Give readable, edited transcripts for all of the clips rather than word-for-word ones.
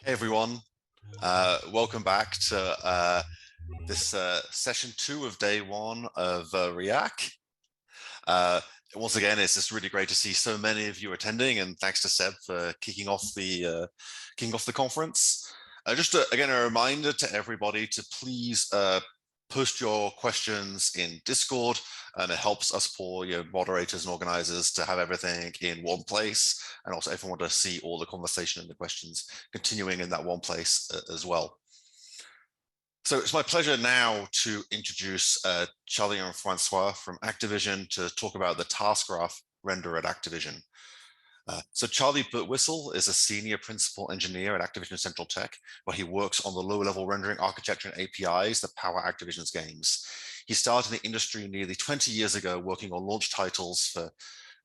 Hey everyone, welcome back to this session 2 of day 1 of REAC. Once again, it's just really great to see so many of you attending, and thanks to Seb for kicking off the conference. Again, a reminder to everybody to please post your questions in Discord, and it helps us for moderators and organizers to have everything in one place, and also everyone to see all the conversation and the questions continuing in that one place as well. So it's my pleasure now to introduce Charlie and Francois from Activision to talk about the task graph render at Activision. So Charlie Birtwistle is a senior principal engineer at Activision Central Tech, where he works on the low-level rendering architecture and APIs that power Activision's games. He started in the industry nearly 20 years ago, working on launch titles for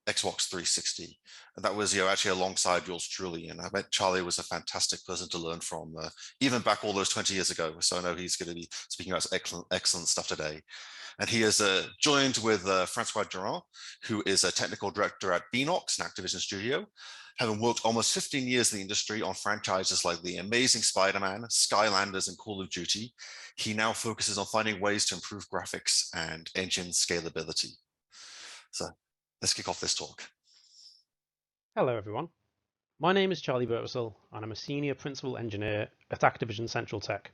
Xbox 360. And that was actually alongside yours truly. And I bet Charlie was a fantastic person to learn from, even back all those 20 years ago. So I know he's going to be speaking about excellent stuff today. And he is joined with Francois Durand, who is a technical director at Beenox, an Activision studio. Having worked almost 15 years in the industry on franchises like The Amazing Spider-Man, Skylanders, and Call of Duty, he now focuses on finding ways to improve graphics and engine scalability. So let's kick off this talk. Hello everyone. My name is Charlie Birtwistle and I'm a Senior Principal Engineer at Activision Central Tech.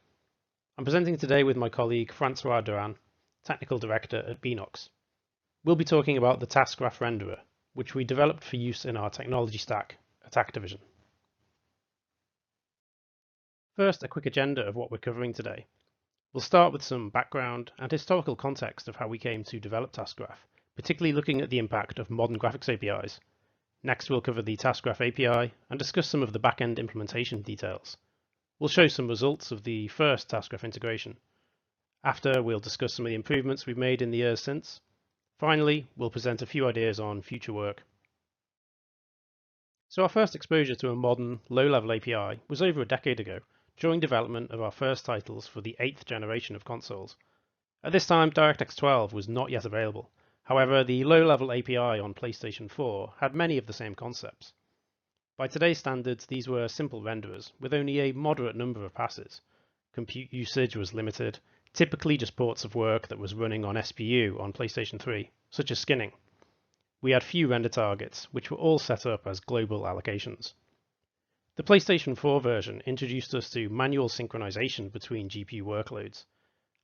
I'm presenting today with my colleague Francois Durand, Technical Director at Beenox. We'll be talking about the Task Graph Renderer, which we developed for use in our technology stack at Activision. First, a quick agenda of what we're covering today. We'll start with some background and historical context of how we came to develop Task Graph, particularly looking at the impact of modern graphics APIs. Next, we'll cover the Task Graph API and discuss some of the backend implementation details. We'll show some results of the first Task Graph integration. After, we'll discuss some of the improvements we've made in the years since. Finally, we'll present a few ideas on future work. So our first exposure to a modern, low-level API was over a decade ago, during development of our first titles for the 8th generation of consoles. At this time, DirectX 12 was not yet available. However, the low-level API on PlayStation 4 had many of the same concepts. By today's standards, these were simple renderers, with only a moderate number of passes. Compute usage was limited, typically just ports of work that was running on SPU on PlayStation 3, such as skinning. We had few render targets, which were all set up as global allocations. The PlayStation 4 version introduced us to manual synchronization between GPU workloads.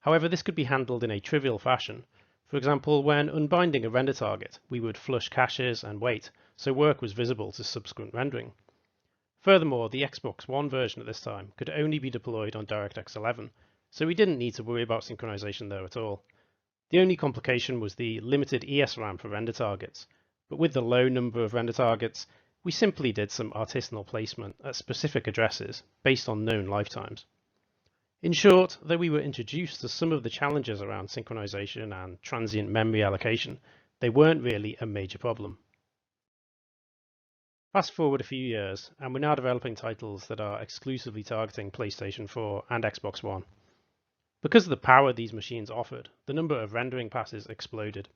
However, this could be handled in a trivial fashion. For example, when unbinding a render target, we would flush caches and wait, so work was visible to subsequent rendering. Furthermore, the Xbox One version at this time could only be deployed on DirectX 11, so we didn't need to worry about synchronization there at all. The only complication was the limited ESRAM for render targets, but with the low number of render targets, we simply did some artisanal placement at specific addresses based on known lifetimes. In short, though we were introduced to some of the challenges around synchronization and transient memory allocation, they weren't really a major problem. Fast forward a few years, and we're now developing titles that are exclusively targeting PlayStation 4 and Xbox One. Because of the power these machines offered, the number of rendering passes exploded.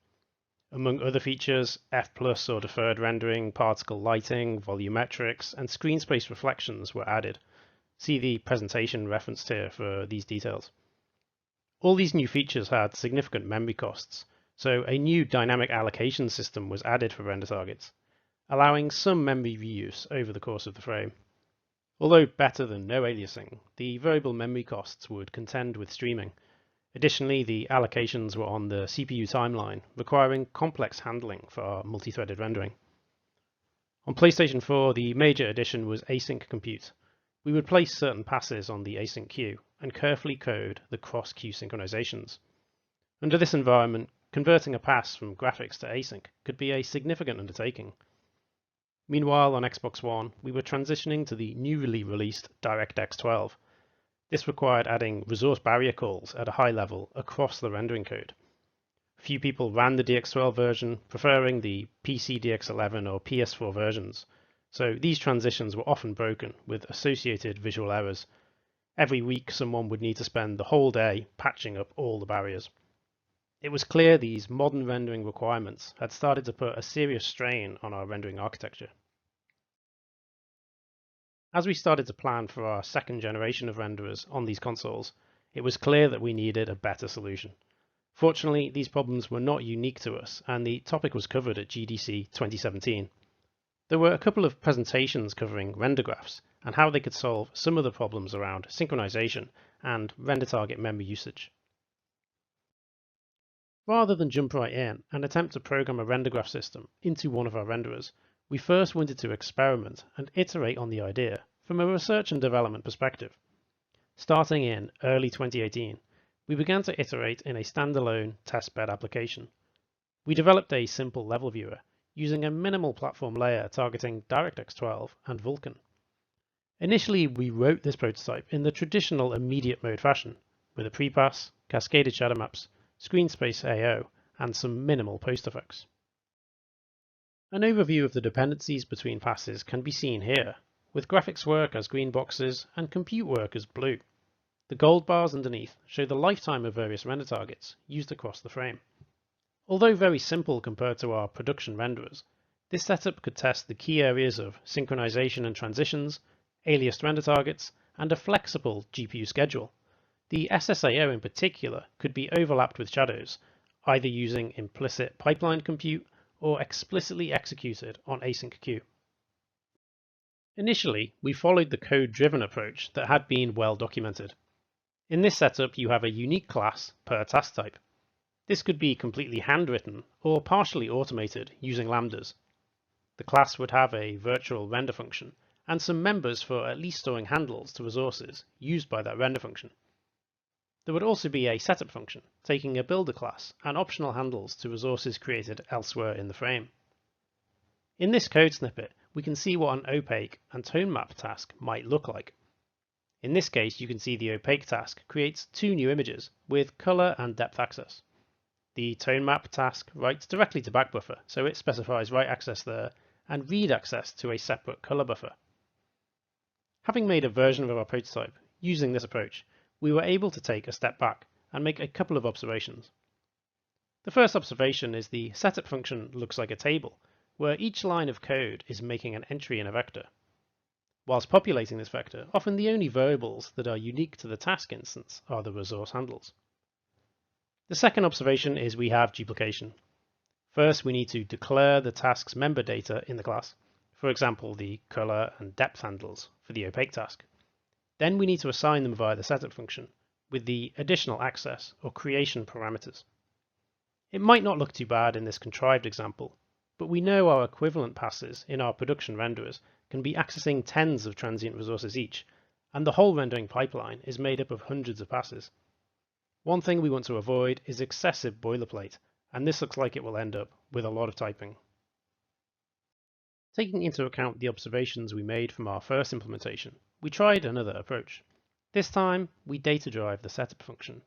Among other features, F+ or deferred rendering, particle lighting, volumetrics, and screen space reflections were added. See the presentation referenced here for these details. All these new features had significant memory costs, so a new dynamic allocation system was added for render targets, allowing some memory reuse over the course of the frame. Although better than no aliasing, the variable memory costs would contend with streaming. Additionally, the allocations were on the CPU timeline, requiring complex handling for our multi-threaded rendering. On PlayStation 4, the major addition was async compute. We would place certain passes on the async queue and carefully code the cross-queue synchronizations. Under this environment, converting a pass from graphics to async could be a significant undertaking. Meanwhile, on Xbox One, we were transitioning to the newly released DirectX 12. This required adding resource barrier calls at a high level across the rendering code. Few people ran the DX12 version, preferring the PC DX11 or PS4 versions, so these transitions were often broken with associated visual errors. Every week, someone would need to spend the whole day patching up all the barriers. It was clear these modern rendering requirements had started to put a serious strain on our rendering architecture. As we started to plan for our second generation of renderers on these consoles, it was clear that we needed a better solution. Fortunately, these problems were not unique to us, and the topic was covered at GDC 2017. There were a couple of presentations covering render graphs and how they could solve some of the problems around synchronization and render target memory usage. Rather than jump right in and attempt to program a render graph system into one of our renderers, we first wanted to experiment and iterate on the idea from a research and development perspective. Starting in early 2018, we began to iterate in a standalone testbed application. We developed a simple level viewer using a minimal platform layer targeting DirectX 12 and Vulkan. Initially, we wrote this prototype in the traditional immediate mode fashion, with a prepass, cascaded shadow maps, screen space AO, and some minimal post effects. An overview of the dependencies between passes can be seen here, with graphics work as green boxes and compute work as blue. The gold bars underneath show the lifetime of various render targets used across the frame. Although very simple compared to our production renderers, this setup could test the key areas of synchronization and transitions, aliased render targets, and a flexible GPU schedule. The SSAO in particular could be overlapped with shadows, either using implicit pipeline compute or explicitly executed on async queue. Initially, we followed the code-driven approach that had been well documented. In this setup, you have a unique class per task type. This could be completely handwritten or partially automated using lambdas. The class would have a virtual render function and some members for at least storing handles to resources used by that render function. There would also be a setup function, taking a builder class and optional handles to resources created elsewhere in the frame. In this code snippet, we can see what an opaque and tone map task might look like. In this case, you can see the opaque task creates two new images with color and depth access. The tone map task writes directly to backbuffer, so it specifies write access there and read access to a separate color buffer. Having made a version of our prototype using this approach, we were able to take a step back and make a couple of observations. The first observation is the setup function looks like a table, where each line of code is making an entry in a vector. Whilst populating this vector, often the only variables that are unique to the task instance are the resource handles. The second observation is we have duplication. First, we need to declare the task's member data in the class, for example, the color and depth handles for the opaque task. Then we need to assign them via the setup function with the additional access or creation parameters. It might not look too bad in this contrived example, but we know our equivalent passes in our production renderers can be accessing tens of transient resources each, and the whole rendering pipeline is made up of hundreds of passes. One thing we want to avoid is excessive boilerplate, and this looks like it will end up with a lot of typing. Taking into account the observations we made from our first implementation, we tried another approach. This time, we data drive the setup function.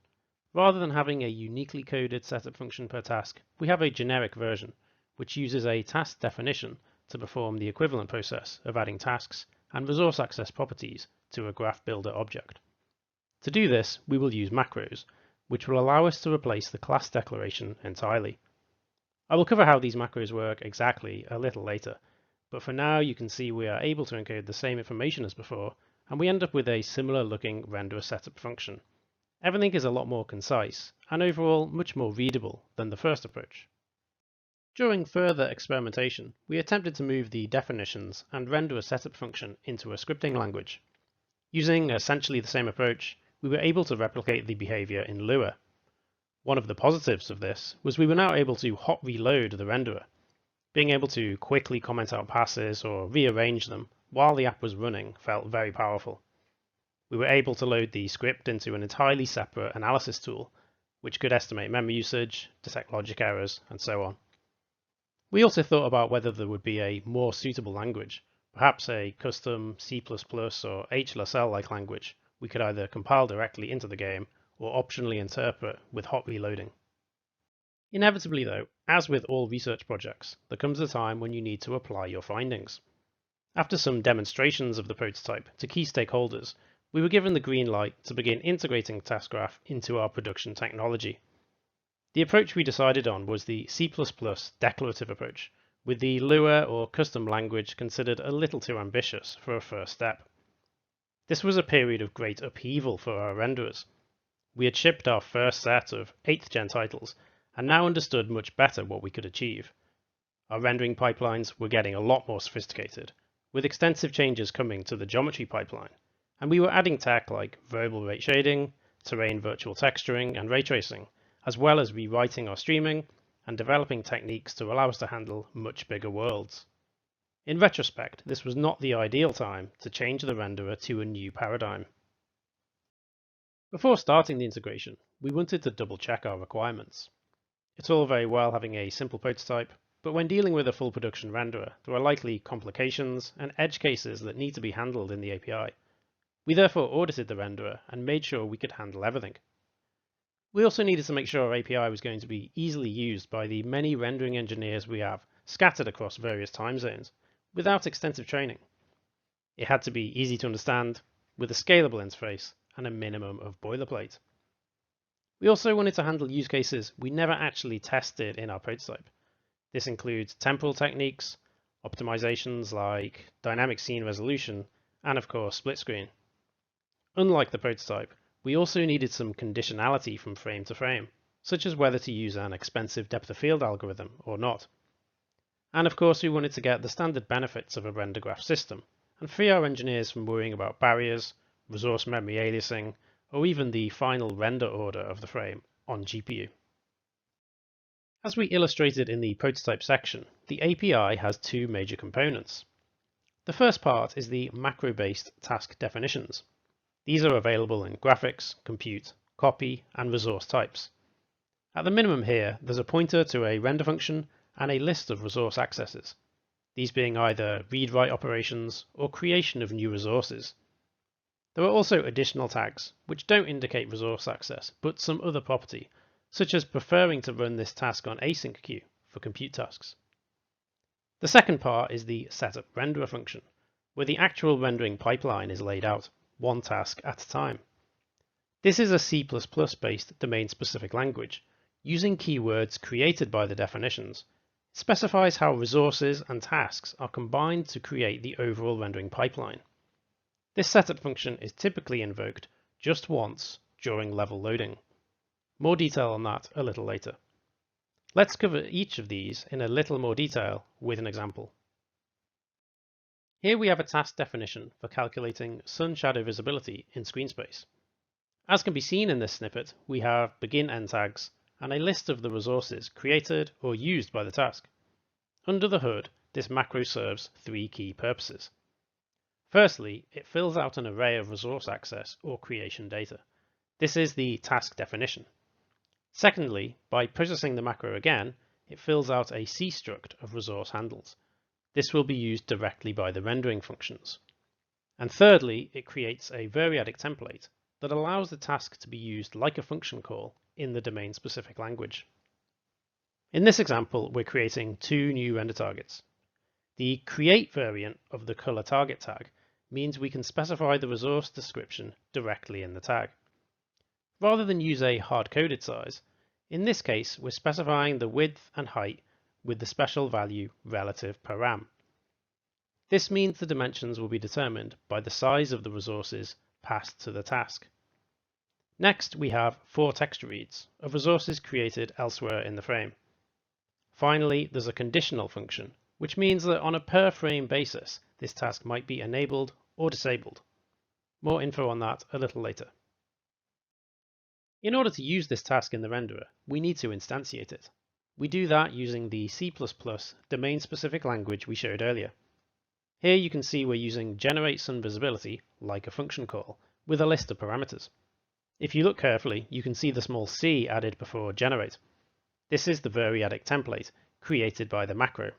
Rather than having a uniquely coded setup function per task, we have a generic version, which uses a task definition to perform the equivalent process of adding tasks and resource access properties to a graph builder object. To do this, we will use macros, which will allow us to replace the class declaration entirely. I will cover how these macros work exactly a little later, but for now you can see we are able to encode the same information as before, and we end up with a similar looking renderer setup function. Everything is a lot more concise, and overall much more readable than the first approach. During further experimentation, we attempted to move the definitions and renderer setup function into a scripting language. Using essentially the same approach, we were able to replicate the behavior in Lua. One of the positives of this was we were now able to hot reload the renderer. Being able to quickly comment out passes or rearrange them while the app was running felt very powerful. We were able to load the script into an entirely separate analysis tool, which could estimate memory usage, detect logic errors, and so on. We also thought about whether there would be a more suitable language, perhaps a custom C++ or HLSL-like language we could either compile directly into the game or optionally interpret with hot reloading. Inevitably though, as with all research projects, there comes a time when you need to apply your findings. After some demonstrations of the prototype to key stakeholders, we were given the green light to begin integrating Task Graph into our production technology. The approach we decided on was the C++ declarative approach, with the Lua or custom language considered a little too ambitious for a first step. This was a period of great upheaval for our renderers. We had shipped our first set of 8th gen titles and now understood much better what we could achieve. Our rendering pipelines were getting a lot more sophisticated, with extensive changes coming to the geometry pipeline, and we were adding tech like variable rate shading, terrain virtual texturing, and ray tracing, as well as rewriting our streaming and developing techniques to allow us to handle much bigger worlds. In retrospect, this was not the ideal time to change the renderer to a new paradigm. Before starting the integration, we wanted to double check our requirements. It's all very well having a simple prototype, but when dealing with a full production renderer, there are likely complications and edge cases that need to be handled in the API. We therefore audited the renderer and made sure we could handle everything. We also needed to make sure our API was going to be easily used by the many rendering engineers we have scattered across various time zones, without extensive training. It had to be easy to understand, with a scalable interface and a minimum of boilerplate. We also wanted to handle use cases we never actually tested in our prototype. This includes temporal techniques, optimizations like dynamic scene resolution, and of course split screen. Unlike the prototype, we also needed some conditionality from frame to frame, such as whether to use an expensive depth of field algorithm or not. And of course we wanted to get the standard benefits of a render graph system, and free our engineers from worrying about barriers, resource memory aliasing, or even the final render order of the frame on GPU. As we illustrated in the prototype section, the API has two major components. The first part is the macro-based task definitions. These are available in graphics, compute, copy, and resource types. At the minimum here, there's a pointer to a render function and a list of resource accesses, these being either read-write operations or creation of new resources. There are also additional tags, which don't indicate resource access, but some other property, such as preferring to run this task on async queue for compute tasks. The second part is the setup renderer function, where the actual rendering pipeline is laid out, one task at a time. This is a C++ based domain-specific language, using keywords created by the definitions. It specifies how resources and tasks are combined to create the overall rendering pipeline. This setup function is typically invoked just once during level loading. More detail on that a little later. Let's cover each of these in a little more detail with an example. Here we have a task definition for calculating sun shadow visibility in screen space. As can be seen in this snippet, we have begin-end tags and a list of the resources created or used by the task. Under the hood, this macro serves three key purposes. Firstly, it fills out an array of resource access or creation data. This is the task definition. Secondly, by processing the macro again, it fills out a C-struct of resource handles. This will be used directly by the rendering functions. And thirdly, it creates a variadic template that allows the task to be used like a function call in the domain-specific language. In this example, we're creating two new render targets. The create variant of the color target tag means we can specify the resource description directly in the tag. Rather than use a hard-coded size, in this case we're specifying the width and height with the special value relative param. This means the dimensions will be determined by the size of the resources passed to the task. Next, we have 4 texture reads of resources created elsewhere in the frame. Finally, there's a conditional function, which means that on a per frame basis, this task might be enabled or disabled. More info on that a little later. In order to use this task in the renderer, we need to instantiate it. We do that using the C++ domain-specific language we showed earlier. Here you can see we're using generate sun visibility like a function call with a list of parameters. If you look carefully, you can see the small c added before generate. This is the variadic template created by the macro.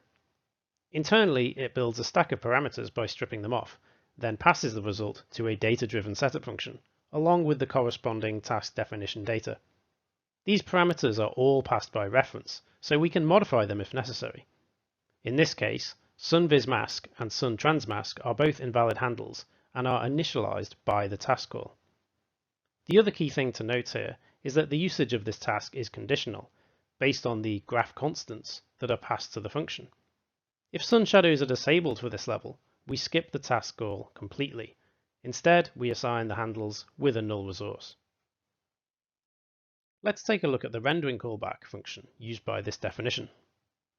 Internally, it builds a stack of parameters by stripping them off, then passes the result to a data-driven setup function, along with the corresponding task definition data. These parameters are all passed by reference, so we can modify them if necessary. In this case, sunVisMask and sunTransMask are both invalid handles and are initialized by the task call. The other key thing to note here is that the usage of this task is conditional, based on the graph constants that are passed to the function. If sun shadows are disabled for this level, we skip the task call completely. Instead, we assign the handles with a null resource. Let's take a look at the rendering callback function used by this definition.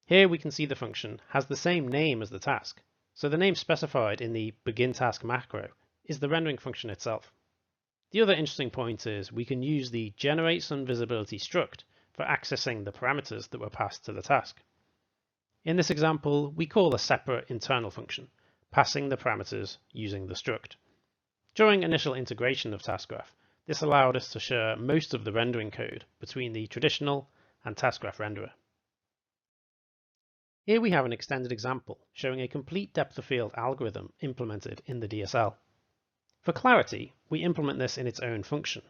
Here we can see the function has the same name as the task, so the name specified in the begin task macro is the rendering function itself. The other interesting point is we can use the generateSunVisibility struct for accessing the parameters that were passed to the task. In this example, we call a separate internal function, passing the parameters using the struct. During initial integration of TaskGraph, this allowed us to share most of the rendering code between the traditional and TaskGraph renderer. Here we have an extended example showing a complete depth of field algorithm implemented in the DSL. For clarity, we implement this in its own function,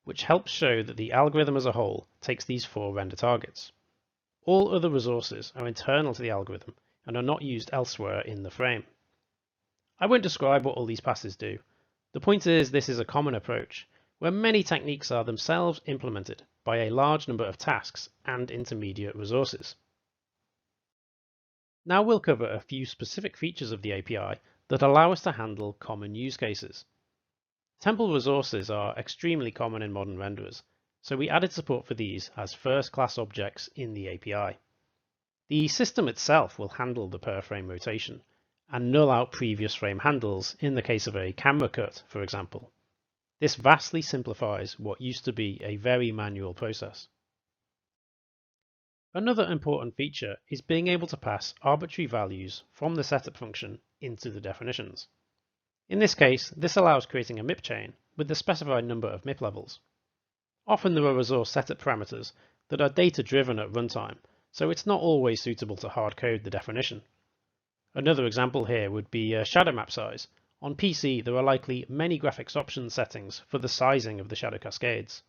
which helps show that the algorithm as a whole takes these 4 render targets. All other resources are internal to the algorithm and are not used elsewhere in the frame. I won't describe what all these passes do. The point is this is a common approach, where many techniques are themselves implemented by a large number of tasks and intermediate resources. Now we'll cover a few specific features of the API that allow us to handle common use cases. Temple resources are extremely common in modern renderers, so we added support for these as first-class objects in the API. The system itself will handle the per-frame rotation and null out previous frame handles in the case of a camera cut, for example. This vastly simplifies what used to be a very manual process. Another important feature is being able to pass arbitrary values from the setup function into the definitions. In this case, this allows creating a MIP chain with the specified number of MIP levels. Often there are resource setup parameters that are data-driven at runtime, so it's not always suitable to hard-code the definition. Another example here would be shadow map size. On PC, there are likely many graphics options settings for the sizing of the shadow cascades.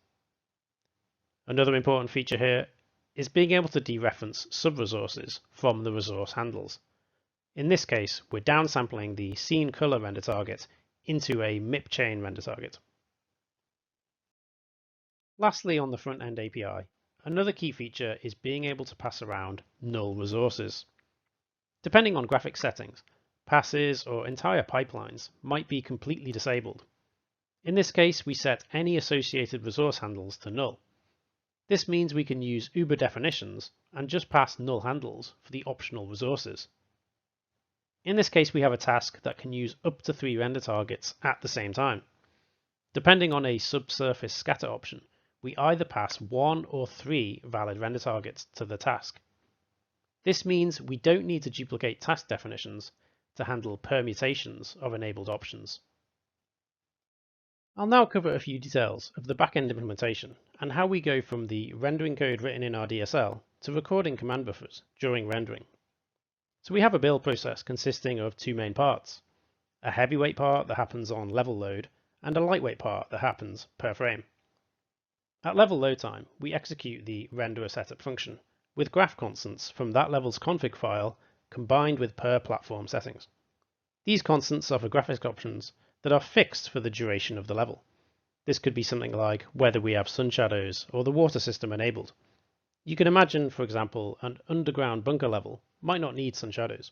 Another important feature here is being able to dereference sub-resources from the resource handles. In this case, we're downsampling the scene color render target into a MIP chain render target. Lastly, on the front-end API, another key feature is being able to pass around null resources. Depending on graphics settings, passes or entire pipelines might be completely disabled. In this case, we set any associated resource handles to null. This means we can use Uber definitions and just pass null handles for the optional resources. In this case, we have a task that can use up to 3 render targets at the same time. Depending on a subsurface scatter option, we either pass 1 or 3 valid render targets to the task. This means we don't need to duplicate task definitions to handle permutations of enabled options. I'll now cover a few details of the backend implementation and how we go from the rendering code written in our DSL to recording command buffers during rendering. So we have a build process consisting of 2 main parts, a heavyweight part that happens on level load and a lightweight part that happens per frame. At level load time, we execute the renderer setup function with graph constants from that level's config file combined with per platform settings. These constants are for graphics options that are fixed for the duration of the level. This could be something like whether we have sun shadows or the water system enabled. You can imagine, for example, an underground bunker level might not need sun shadows.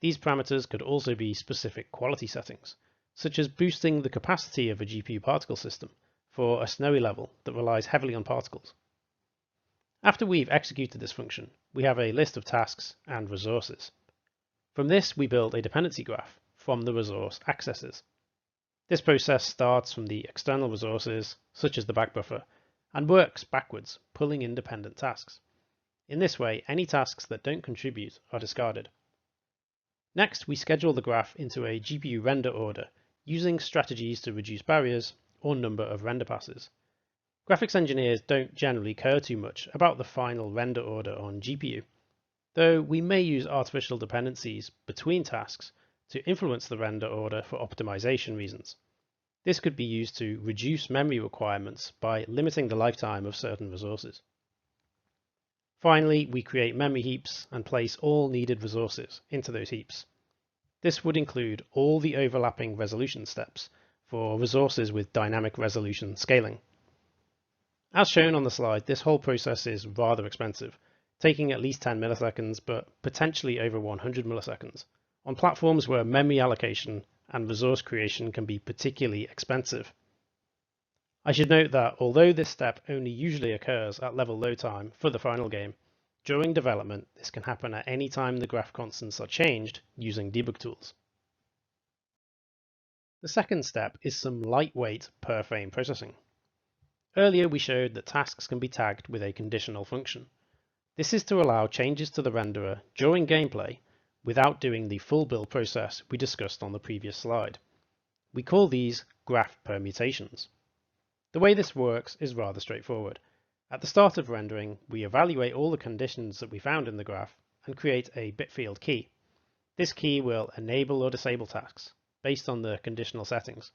These parameters could also be specific quality settings, such as boosting the capacity of a GPU particle system for a snowy level that relies heavily on particles. After we've executed this function, we have a list of tasks and resources. From this, we build a dependency graph from the resource accesses. This process starts from the external resources, such as the back buffer, and works backwards, pulling independent tasks. In this way, any tasks that don't contribute are discarded. Next, we schedule the graph into a GPU render order using strategies to reduce barriers or number of render passes. Graphics engineers don't generally care too much about the final render order on GPU, though we may use artificial dependencies between tasks to influence the render order for optimization reasons. This could be used to reduce memory requirements by limiting the lifetime of certain resources. Finally, we create memory heaps and place all needed resources into those heaps. This would include all the overlapping resolution steps for resources with dynamic resolution scaling. As shown on the slide, this whole process is rather expensive, taking at least 10 milliseconds, but potentially over 100 milliseconds, on platforms where memory allocation and resource creation can be particularly expensive. I should note that although this step only usually occurs at level load time for the final game, during development this can happen at any time the graph constants are changed using debug tools. The second step is some lightweight per frame processing. Earlier we showed that tasks can be tagged with a conditional function. This is to allow changes to the renderer during gameplay without doing the full build process we discussed on the previous slide. We call these graph permutations. The way this works is rather straightforward. At the start of rendering, we evaluate all the conditions that we found in the graph and create a bitfield key. This key will enable or disable tasks based on the conditional settings.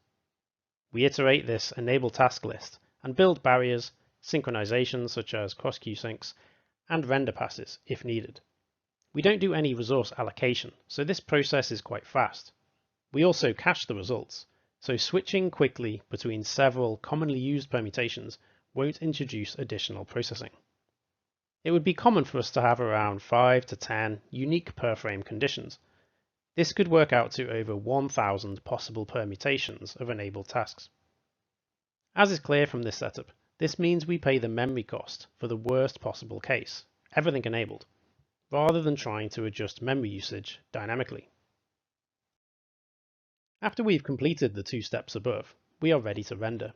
We iterate this enable task list and build barriers, synchronization such as cross-queue syncs, and render passes if needed. We don't do any resource allocation, so this process is quite fast. We also cache the results, so switching quickly between several commonly used permutations won't introduce additional processing. It would be common for us to have around 5 to 10 unique per frame conditions. This could work out to over 1,000 possible permutations of enabled tasks. As is clear from this setup, this means we pay the memory cost for the worst possible case, everything enabled, rather than trying to adjust memory usage dynamically. After we've completed the 2 steps above, we are ready to render.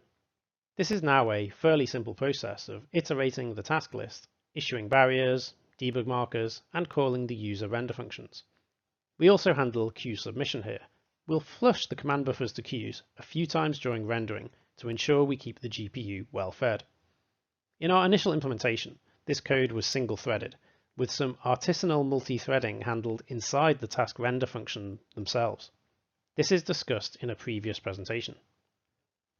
This is now a fairly simple process of iterating the task list, issuing barriers, debug markers, and calling the user render functions. We also handle queue submission here. We'll flush the command buffers to queues a few times during rendering to ensure we keep the GPU well fed. In our initial implementation, this code was single-threaded, with some artisanal multi-threading handled inside the task render function themselves. This is discussed in a previous presentation.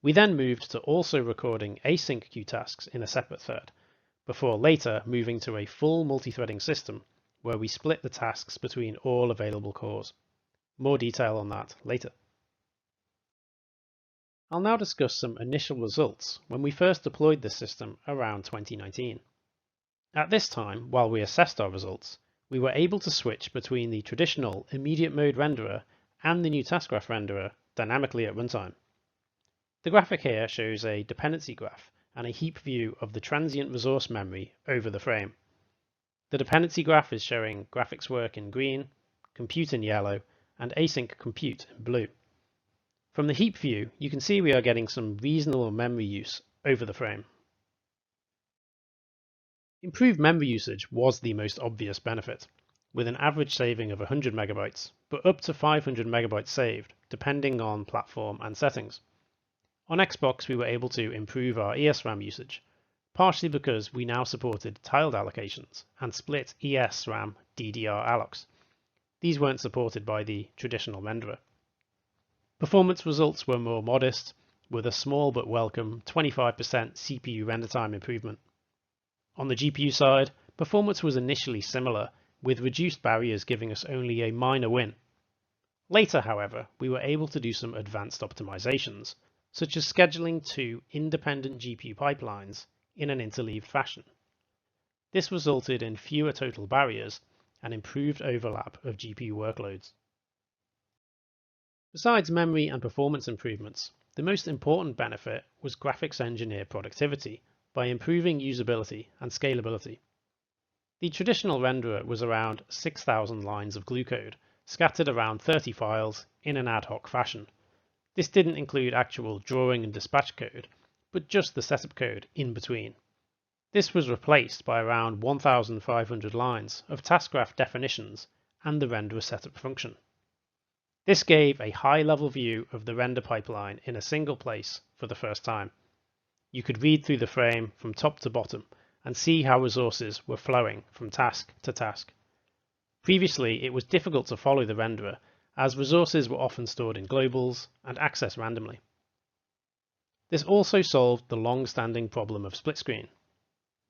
We then moved to also recording async queue tasks in a separate thread, before later moving to a full multi-threading system where we split the tasks between all available cores. More detail on that later. I'll now discuss some initial results when we first deployed this system around 2019. At this time, while we assessed our results, we were able to switch between the traditional immediate mode renderer and the new task graph renderer dynamically at runtime. The graphic here shows a dependency graph and a heap view of the transient resource memory over the frame. The dependency graph is showing graphics work in green, compute in yellow, and async compute in blue. From the heap view, you can see we are getting some reasonable memory use over the frame. Improved memory usage was the most obvious benefit, with an average saving of 100 megabytes, but up to 500 megabytes saved, depending on platform and settings. On Xbox, we were able to improve our ESRAM usage, partially because we now supported tiled allocations and split ESRAM DDR allocs. These weren't supported by the traditional renderer. Performance results were more modest, with a small but welcome 25% CPU render time improvement. On the GPU side, performance was initially similar, with reduced barriers giving us only a minor win. Later, however, we were able to do some advanced optimizations, such as scheduling 2 independent GPU pipelines in an interleaved fashion. This resulted in fewer total barriers and improved overlap of GPU workloads. Besides memory and performance improvements, the most important benefit was graphics engineer productivity by improving usability and scalability. The traditional renderer was around 6,000 lines of glue code, scattered around 30 files in an ad hoc fashion. This didn't include actual drawing and dispatch code, but just the setup code in between. This was replaced by around 1,500 lines of task graph definitions and the renderer setup function. This gave a high-level view of the render pipeline in a single place for the first time. You could read through the frame from top to bottom and see how resources were flowing from task to task. Previously, it was difficult to follow the renderer, as resources were often stored in globals and accessed randomly. This also solved the long-standing problem of split screen.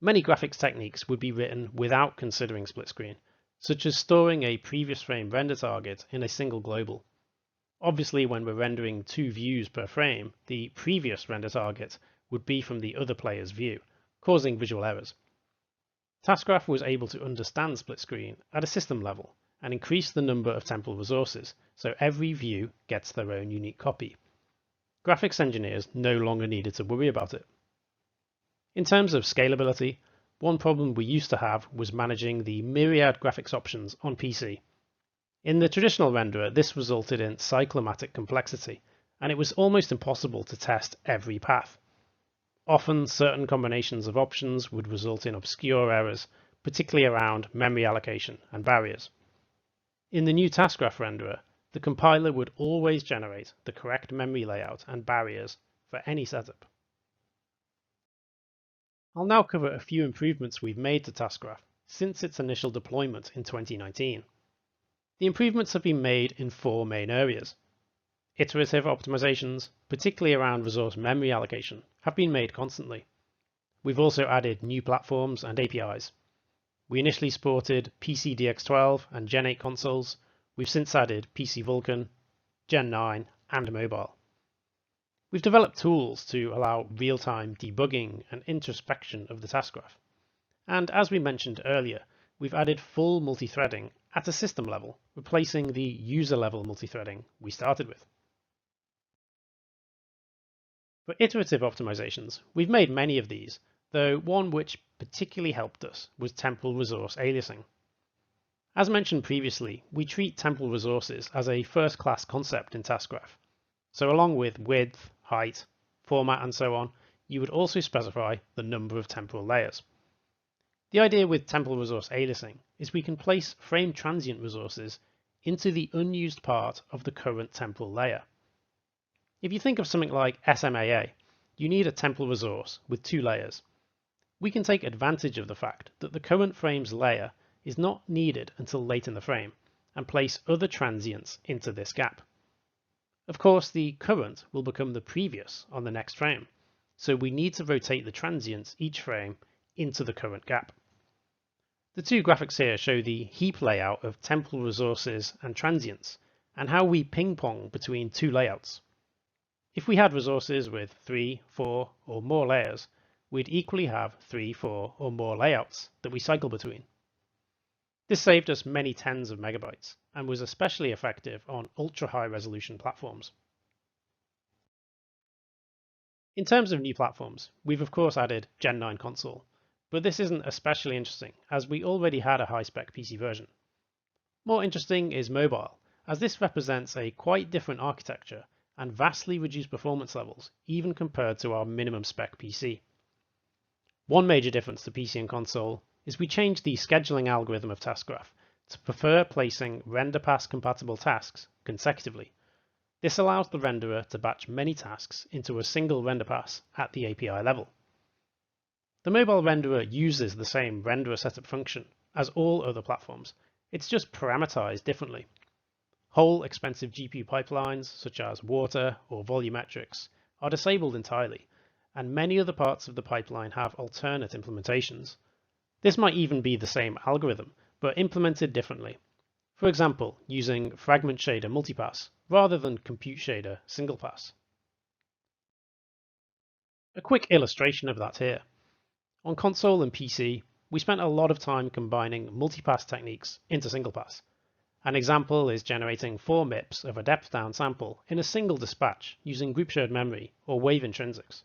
Many graphics techniques would be written without considering split screen, such as storing a previous frame render target in a single global. Obviously, when we're rendering 2 views per frame, the previous render target would be from the other player's view, causing visual errors. TaskGraph was able to understand split screen at a system level and increase the number of temporal resources, so every view gets their own unique copy. Graphics engineers no longer needed to worry about it. In terms of scalability, one problem we used to have was managing the myriad graphics options on PC. In the traditional renderer, this resulted in cyclomatic complexity, and it was almost impossible to test every path. Often, certain combinations of options would result in obscure errors, particularly around memory allocation and barriers. In the new task graph renderer, the compiler would always generate the correct memory layout and barriers for any setup. I'll now cover a few improvements we've made to task graph since its initial deployment in 2019. The improvements have been made in 4 main areas. Iterative optimizations, particularly around resource memory allocation, have been made constantly. We've also added new platforms and APIs. We initially supported PC DX12 and Gen 8 consoles. We've since added PC Vulkan, Gen 9, and mobile. We've developed tools to allow real-time debugging and introspection of the task graph. And as we mentioned earlier, we've added full multi-threading at a system level, replacing the user-level multi-threading we started with. For iterative optimizations, we've made many of these, though one which particularly helped us was temporal resource aliasing. As mentioned previously, we treat temporal resources as a first-class concept in task graph. So along with width, height, format, and so on, you would also specify the number of temporal layers. The idea with temporal resource aliasing is we can place frame transient resources into the unused part of the current temporal layer. If you think of something like SMAA, you need a temporal resource with 2 layers. We can take advantage of the fact that the current frame's layer is not needed until late in the frame, and place other transients into this gap. Of course, the current will become the previous on the next frame, so we need to rotate the transients each frame into the current gap. The 2 graphics here show the heap layout of temporal resources and transients, and how we ping-pong between 2 layouts. If we had resources with 3, 4, or more layers, we'd equally have 3, 4, or more layouts that we cycle between. This saved us many tens of megabytes, and was especially effective on ultra-high resolution platforms. In terms of new platforms, we've of course added Gen 9 console, but this isn't especially interesting as we already had a high-spec PC version. More interesting is mobile, as this represents a quite different architecture and vastly reduced performance levels even compared to our minimum spec PC. One major difference to PC and console is we changed the scheduling algorithm of task graph to prefer placing render pass compatible tasks consecutively. This allows the renderer to batch many tasks into a single render pass at the API level. The mobile renderer uses the same renderer setup function as all other platforms, it's just parameterized differently. Whole expensive GPU pipelines, such as water or volumetrics, are disabled entirely, and many other parts of the pipeline have alternate implementations. This might even be the same algorithm, but implemented differently. For example, using fragment shader multipass rather than compute shader single pass. A quick illustration of that here. On console and PC, we spent a lot of time combining multipass techniques into single pass. An example is generating 4 MIPS of a depth down sample in a single dispatch using group shared memory or wave intrinsics.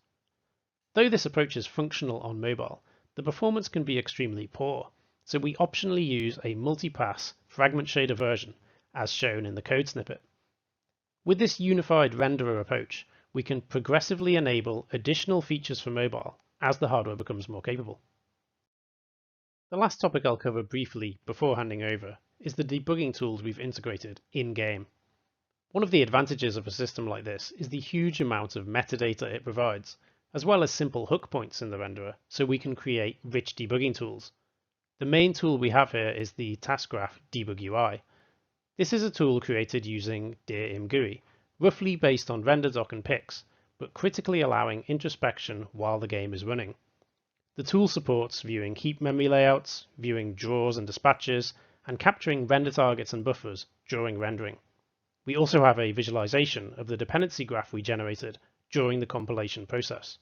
Though this approach is functional on mobile, the performance can be extremely poor, so we optionally use a multipass fragment shader version as shown in the code snippet. With this unified renderer approach, we can progressively enable additional features for mobile as the hardware becomes more capable. The last topic I'll cover briefly before handing over is the debugging tools we've integrated in-game. One of the advantages of a system like this is the huge amount of metadata it provides, as well as simple hook points in the renderer, so we can create rich debugging tools. The main tool we have here is the task graph debug UI. This is a tool created using dir-im GUI, roughly based on renderdoc and pix, but critically allowing introspection while the game is running. The tool supports viewing heap memory layouts, viewing draws and dispatches, and capturing render targets and buffers during rendering. We also have a visualization of the dependency graph we generated during the compilation process.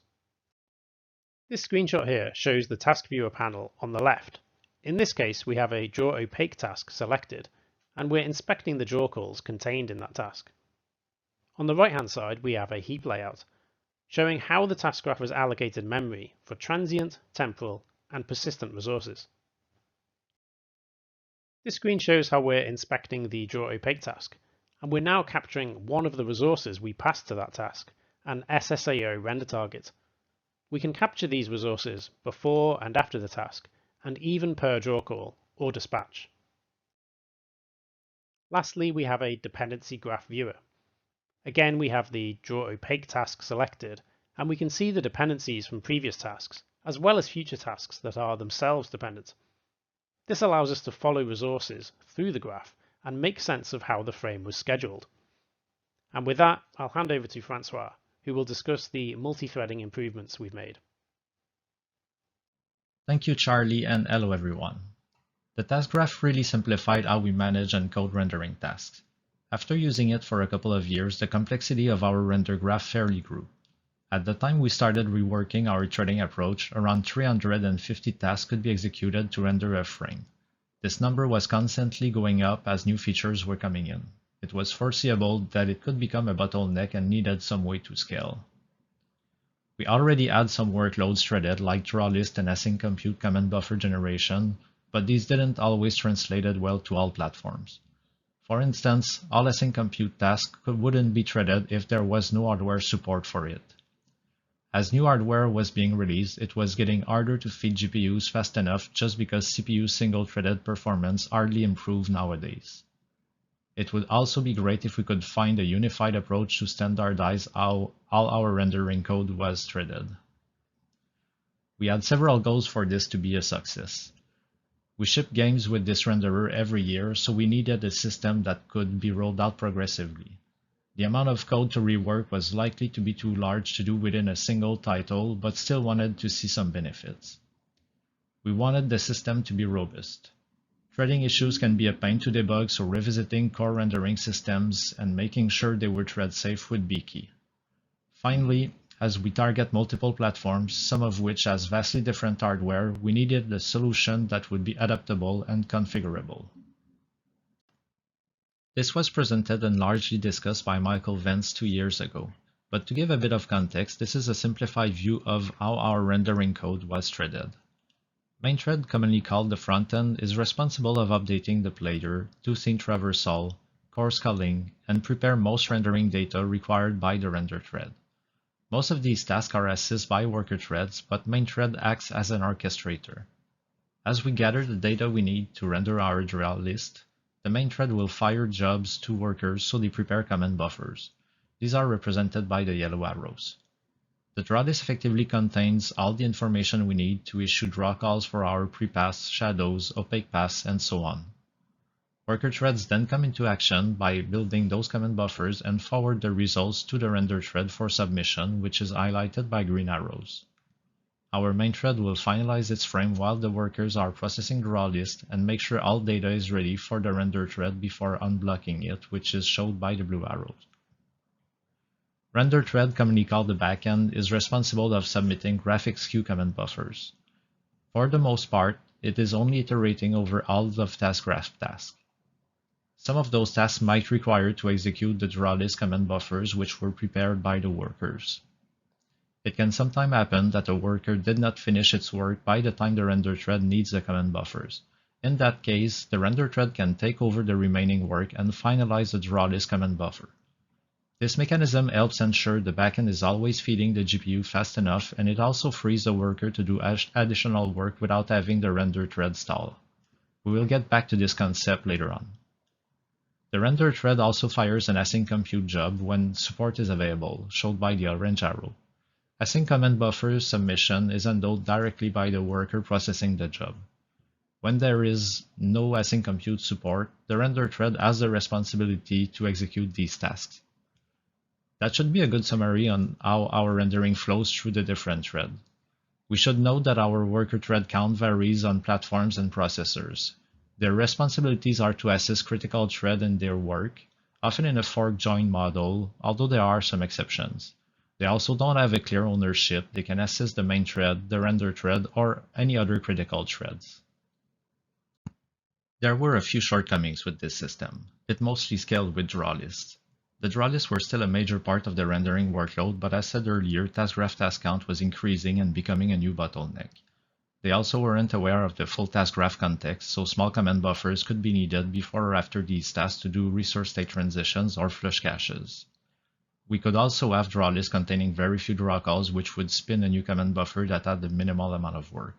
This screenshot here shows the task viewer panel on the left. In this case, we have a draw opaque task selected, and we're inspecting the draw calls contained in that task. On the right-hand side, we have a heap layout, showing how the task graph has allocated memory for transient, temporal, and persistent resources. This screen shows how we're inspecting the draw opaque task, and we're now capturing one of the resources we passed to that task, an SSAO render target. We can capture these resources before and after the task, and even per draw call or dispatch. Lastly, we have a dependency graph viewer. Again, we have the draw opaque task selected, and we can see the dependencies from previous tasks, as well as future tasks that are themselves dependent. This allows us to follow resources through the graph and make sense of how the frame was scheduled. And with that, I'll hand over to Francois, who will discuss the multi-threading improvements we've made. Thank you, Charlie, and hello everyone. The task graph really simplified how we manage and code rendering tasks. After using it for a couple of years, the complexity of our render graph fairly grew. At the time we started reworking our threading approach, around 350 tasks could be executed to render a frame. This number was constantly going up as new features were coming in. It was foreseeable that it could become a bottleneck and needed some way to scale. We already had some workloads threaded like drawList and async compute command buffer generation, but these didn't always translate well to all platforms. For instance, all async compute tasks wouldn't be threaded if there was no hardware support for it. As new hardware was being released, it was getting harder to feed GPUs fast enough just because CPU single-threaded performance hardly improved nowadays. It would also be great if we could find a unified approach to standardize how all our rendering code was threaded. We had several goals for this to be a success. We ship games with this renderer every year, so we needed a system that could be rolled out progressively. The amount of code to rework was likely to be too large to do within a single title, but still wanted to see some benefits. We wanted the system to be robust. Threading issues can be a pain to debug, so revisiting core rendering systems and making sure they were thread safe would be key. Finally, as we target multiple platforms, some of which has vastly different hardware, we needed a solution that would be adaptable and configurable. This was presented and largely discussed by Michael Vance 2 years ago, but to give a bit of context, this is a simplified view of how our rendering code was threaded. Main thread, commonly called the frontend, is responsible of updating the player, do scene traversal, coarse culling, and prepare most rendering data required by the render thread. Most of these tasks are assisted by worker threads, but main thread acts as an orchestrator. As we gather the data we need to render our draw list, the main thread will fire jobs to workers so they prepare command buffers. These are represented by the yellow arrows. The draw list effectively contains all the information we need to issue draw calls for our prepass, shadows, opaque paths, and so on. Worker threads then come into action by building those command buffers and forward the results to the render thread for submission, which is highlighted by green arrows. Our main thread will finalize its frame while the workers are processing draw list and make sure all data is ready for the render thread before unblocking it, which is shown by the blue arrows. Render thread, commonly called the backend, is responsible of submitting graphics queue command buffers. For the most part, it is only iterating over all of task graph tasks. Some of those tasks might require to execute the draw list command buffers which were prepared by the workers. It can sometimes happen that a worker did not finish its work by the time the render thread needs the command buffers. In that case, the render thread can take over the remaining work and finalize the draw list command buffer. This mechanism helps ensure the backend is always feeding the GPU fast enough, and it also frees the worker to do additional work without having the render thread stall. We will get back to this concept later on. The render thread also fires an async compute job when support is available, shown by the orange arrow. Async command buffer submission is handled directly by the worker processing the job. When there is no async compute support, the render thread has the responsibility to execute these tasks. That should be a good summary on how our rendering flows through the different threads. We should note that our worker thread count varies on platforms and processors. Their responsibilities are to assist critical threads in their work, often in a fork-join model, although there are some exceptions. They also don't have a clear ownership. They can assist the main thread, the render thread, or any other critical threads. There were a few shortcomings with this system. It mostly scaled with draw lists. The draw lists were still a major part of the rendering workload, but as said earlier, task graph task count was increasing and becoming a new bottleneck. They also weren't aware of the full task graph context, so small command buffers could be needed before or after these tasks to do resource state transitions or flush caches. We could also have draw lists containing very few draw calls, which would spin a new command buffer that had a minimal amount of work.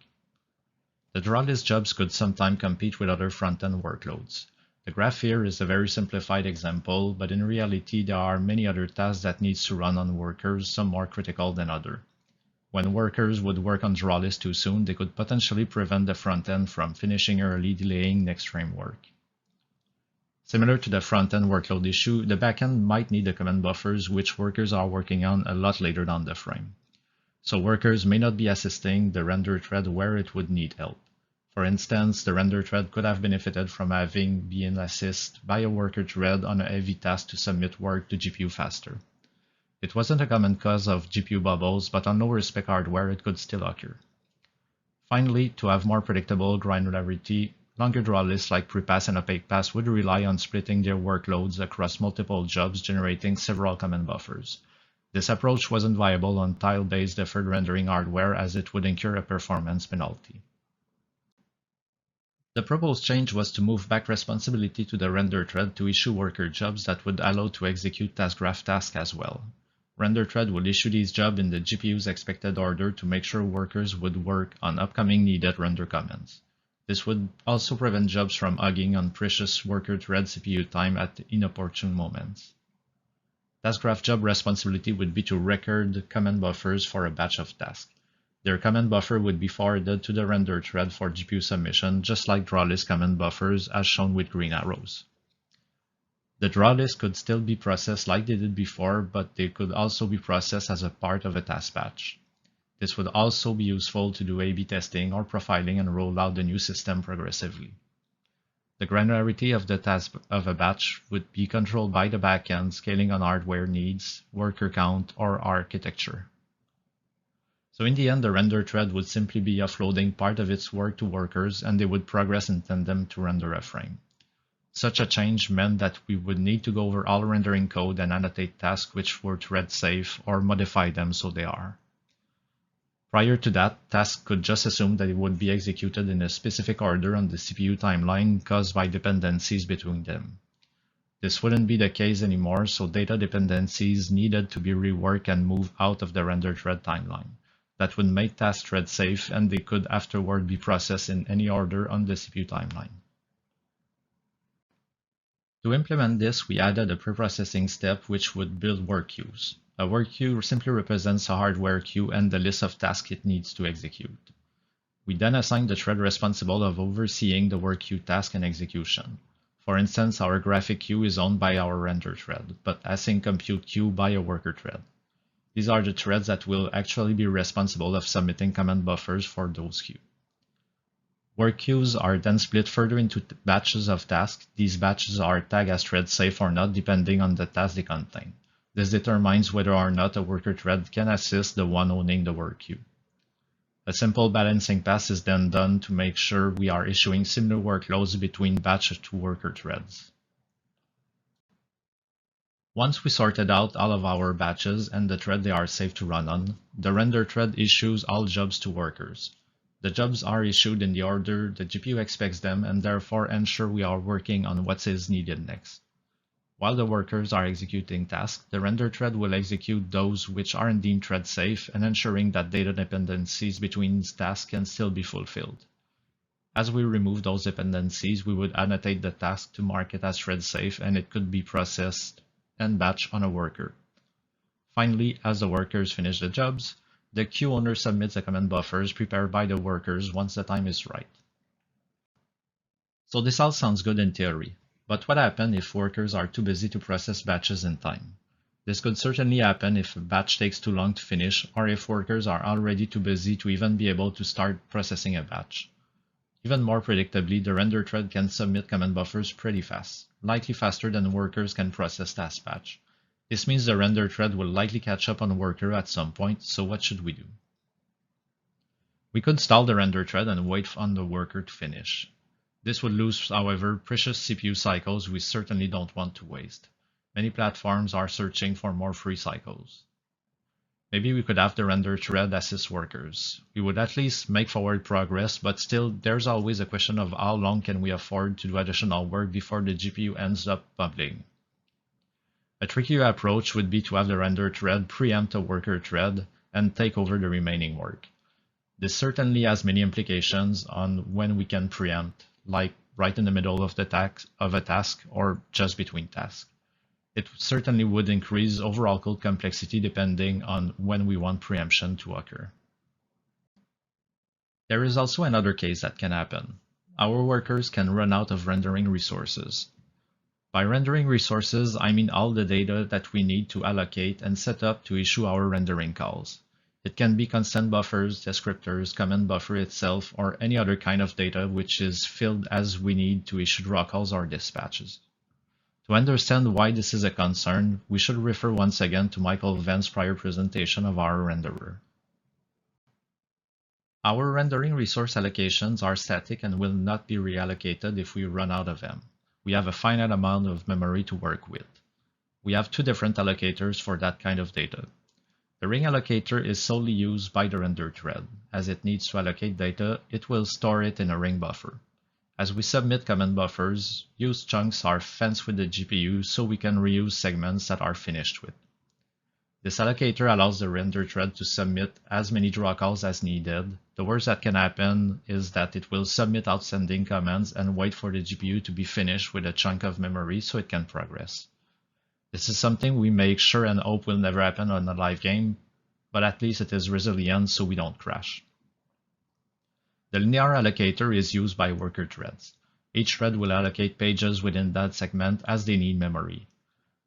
The draw list jobs could sometimes compete with other front-end workloads. The graph here is a very simplified example, but in reality there are many other tasks that needs to run on workers, some more critical than others. When workers would work on draw list too soon, they could potentially prevent the front-end from finishing early, delaying next frame work. Similar to the front-end workload issue, the backend might need the command buffers which workers are working on a lot later down the frame. So workers may not be assisting the render thread where it would need help. For instance, the render thread could have benefited from having been assisted by a worker thread on a heavy task to submit work to GPU faster. It wasn't a common cause of GPU bubbles, but on lower spec hardware it could still occur. Finally, to have more predictable granularity, longer draw lists like prepass and opaque pass would rely on splitting their workloads across multiple jobs, generating several command buffers. This approach wasn't viable on tile-based deferred rendering hardware as it would incur a performance penalty. The proposed change was to move back responsibility to the render thread to issue worker jobs that would allow to execute task graph tasks as well. Render thread would issue these jobs in the GPU's expected order to make sure workers would work on upcoming needed render commands. This would also prevent jobs from hogging on precious worker thread CPU time at inopportune moments. Task graph job responsibility would be to record command buffers for a batch of tasks. Their command buffer would be forwarded to the render thread for GPU submission, just like draw list command buffers as shown with green arrows. The draw list could still be processed like they did before, but they could also be processed as a part of a task batch. This would also be useful to do A/B testing or profiling and roll out the new system progressively. The granularity of the task of a batch would be controlled by the backend, scaling on hardware needs, worker count, or architecture. So in the end, the render thread would simply be offloading part of its work to workers, and they would progress in tandem to render a frame. Such a change meant that we would need to go over all rendering code and annotate tasks which were thread safe or modify them so they are. Prior to that, tasks could just assume that it would be executed in a specific order on the CPU timeline caused by dependencies between them. This wouldn't be the case anymore, so data dependencies needed to be reworked and moved out of the render thread timeline. That would make tasks thread safe, and they could afterward be processed in any order on the CPU timeline. To implement this, we added a preprocessing step which would build work queues. A work queue simply represents a hardware queue and the list of tasks it needs to execute. We then assign the thread responsible of overseeing the work queue task and execution. For instance, our graphic queue is owned by our render thread, but async compute queue by a worker thread. These are the threads that will actually be responsible of submitting command buffers for those queues. Work queues are then split further into batches of tasks. These batches are tagged as thread safe or not depending on the task they contain. This determines whether or not a worker thread can assist the one owning the work queue. A simple balancing pass is then done to make sure we are issuing similar workloads between batch to worker threads. Once we sorted out all of our batches and the thread they are safe to run on, the render thread issues all jobs to workers. The jobs are issued in the order the GPU expects them and therefore ensure we are working on what is needed next. While the workers are executing tasks, the render thread will execute those which are indeed thread safe and ensuring that data dependencies between tasks can still be fulfilled. As we remove those dependencies, we would annotate the task to mark it as thread safe and it could be processed and batched on a worker. Finally, as the workers finish the jobs, the queue owner submits the command buffers prepared by the workers once the time is right. So this all sounds good in theory, but what happens if workers are too busy to process batches in time? This could certainly happen if a batch takes too long to finish or if workers are already too busy to even be able to start processing a batch. Even more predictably, the render thread can submit command buffers pretty fast, likely faster than workers can process task batch. This means the render thread will likely catch up on worker at some point, so what should we do? We could stall the render thread and wait on the worker to finish. This would lose, however, precious CPU cycles we certainly don't want to waste. Many platforms are searching for more free cycles. Maybe we could have the render thread assist workers. We would at least make forward progress, but still there's always a question of how long can we afford to do additional work before the GPU ends up bubbling. A trickier approach would be to have the render thread preempt a worker thread and take over the remaining work. This certainly has many implications on when we can preempt, like right in the middle of a task or just between tasks. It certainly would increase overall code complexity depending on when we want preemption to occur. There is also another case that can happen. Our workers can run out of rendering resources. By rendering resources, I mean all the data that we need to allocate and set up to issue our rendering calls. It can be constant buffers, descriptors, command buffer itself, or any other kind of data which is filled as we need to issue draw calls or dispatches. To understand why this is a concern, we should refer once again to Michael Vent's prior presentation of our renderer. Our rendering resource allocations are static and will not be reallocated if we run out of them. We have a finite amount of memory to work with. We have two different allocators for that kind of data. The ring allocator is solely used by the render thread. As it needs to allocate data, it will store it in a ring buffer. As we submit command buffers, used chunks are fenced with the GPU so we can reuse segments that are finished with. This allocator allows the render thread to submit as many draw calls as needed. The worst that can happen is that it will submit outstanding commands and wait for the GPU to be finished with a chunk of memory so it can progress. This is something we make sure and hope will never happen on a live game, but at least it is resilient so we don't crash. The linear allocator is used by worker threads. Each thread will allocate pages within that segment as they need memory.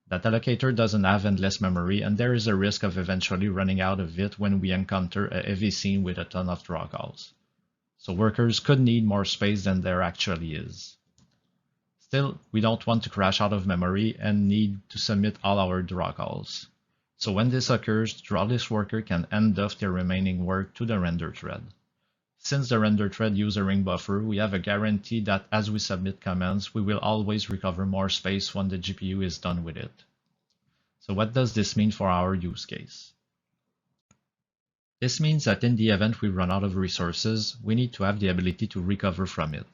That allocator doesn't have endless memory, and there is a risk of eventually running out of it when we encounter a heavy scene with a ton of draw calls. So workers could need more space than there actually is. Still, we don't want to crash out of memory and need to submit all our draw calls. So when this occurs, the drawless worker can hand off their remaining work to the render thread. Since the render thread uses a ring buffer, we have a guarantee that as we submit commands, we will always recover more space when the GPU is done with it. So what does this mean for our use case? This means that in the event we run out of resources, we need to have the ability to recover from it.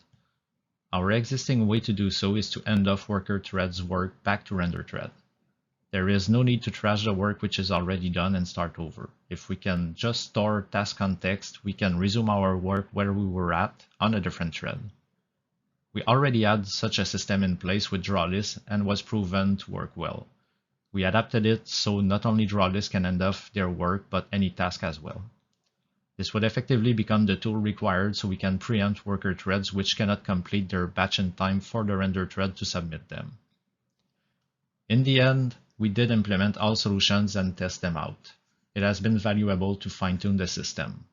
Our existing way to do so is to hand off worker thread's work back to render thread. There is no need to trash the work which is already done and start over. If we can just store task context, we can resume our work where we were at on a different thread. We already had such a system in place with drawless and was proven to work well. We adapted it so not only drawless can hand off their work, but any task as well. This would effectively become the tool required so we can preempt worker threads which cannot complete their batch in time for the render thread to submit them. In the end, we did implement all solutions and test them out. It has been valuable to fine-tune the system.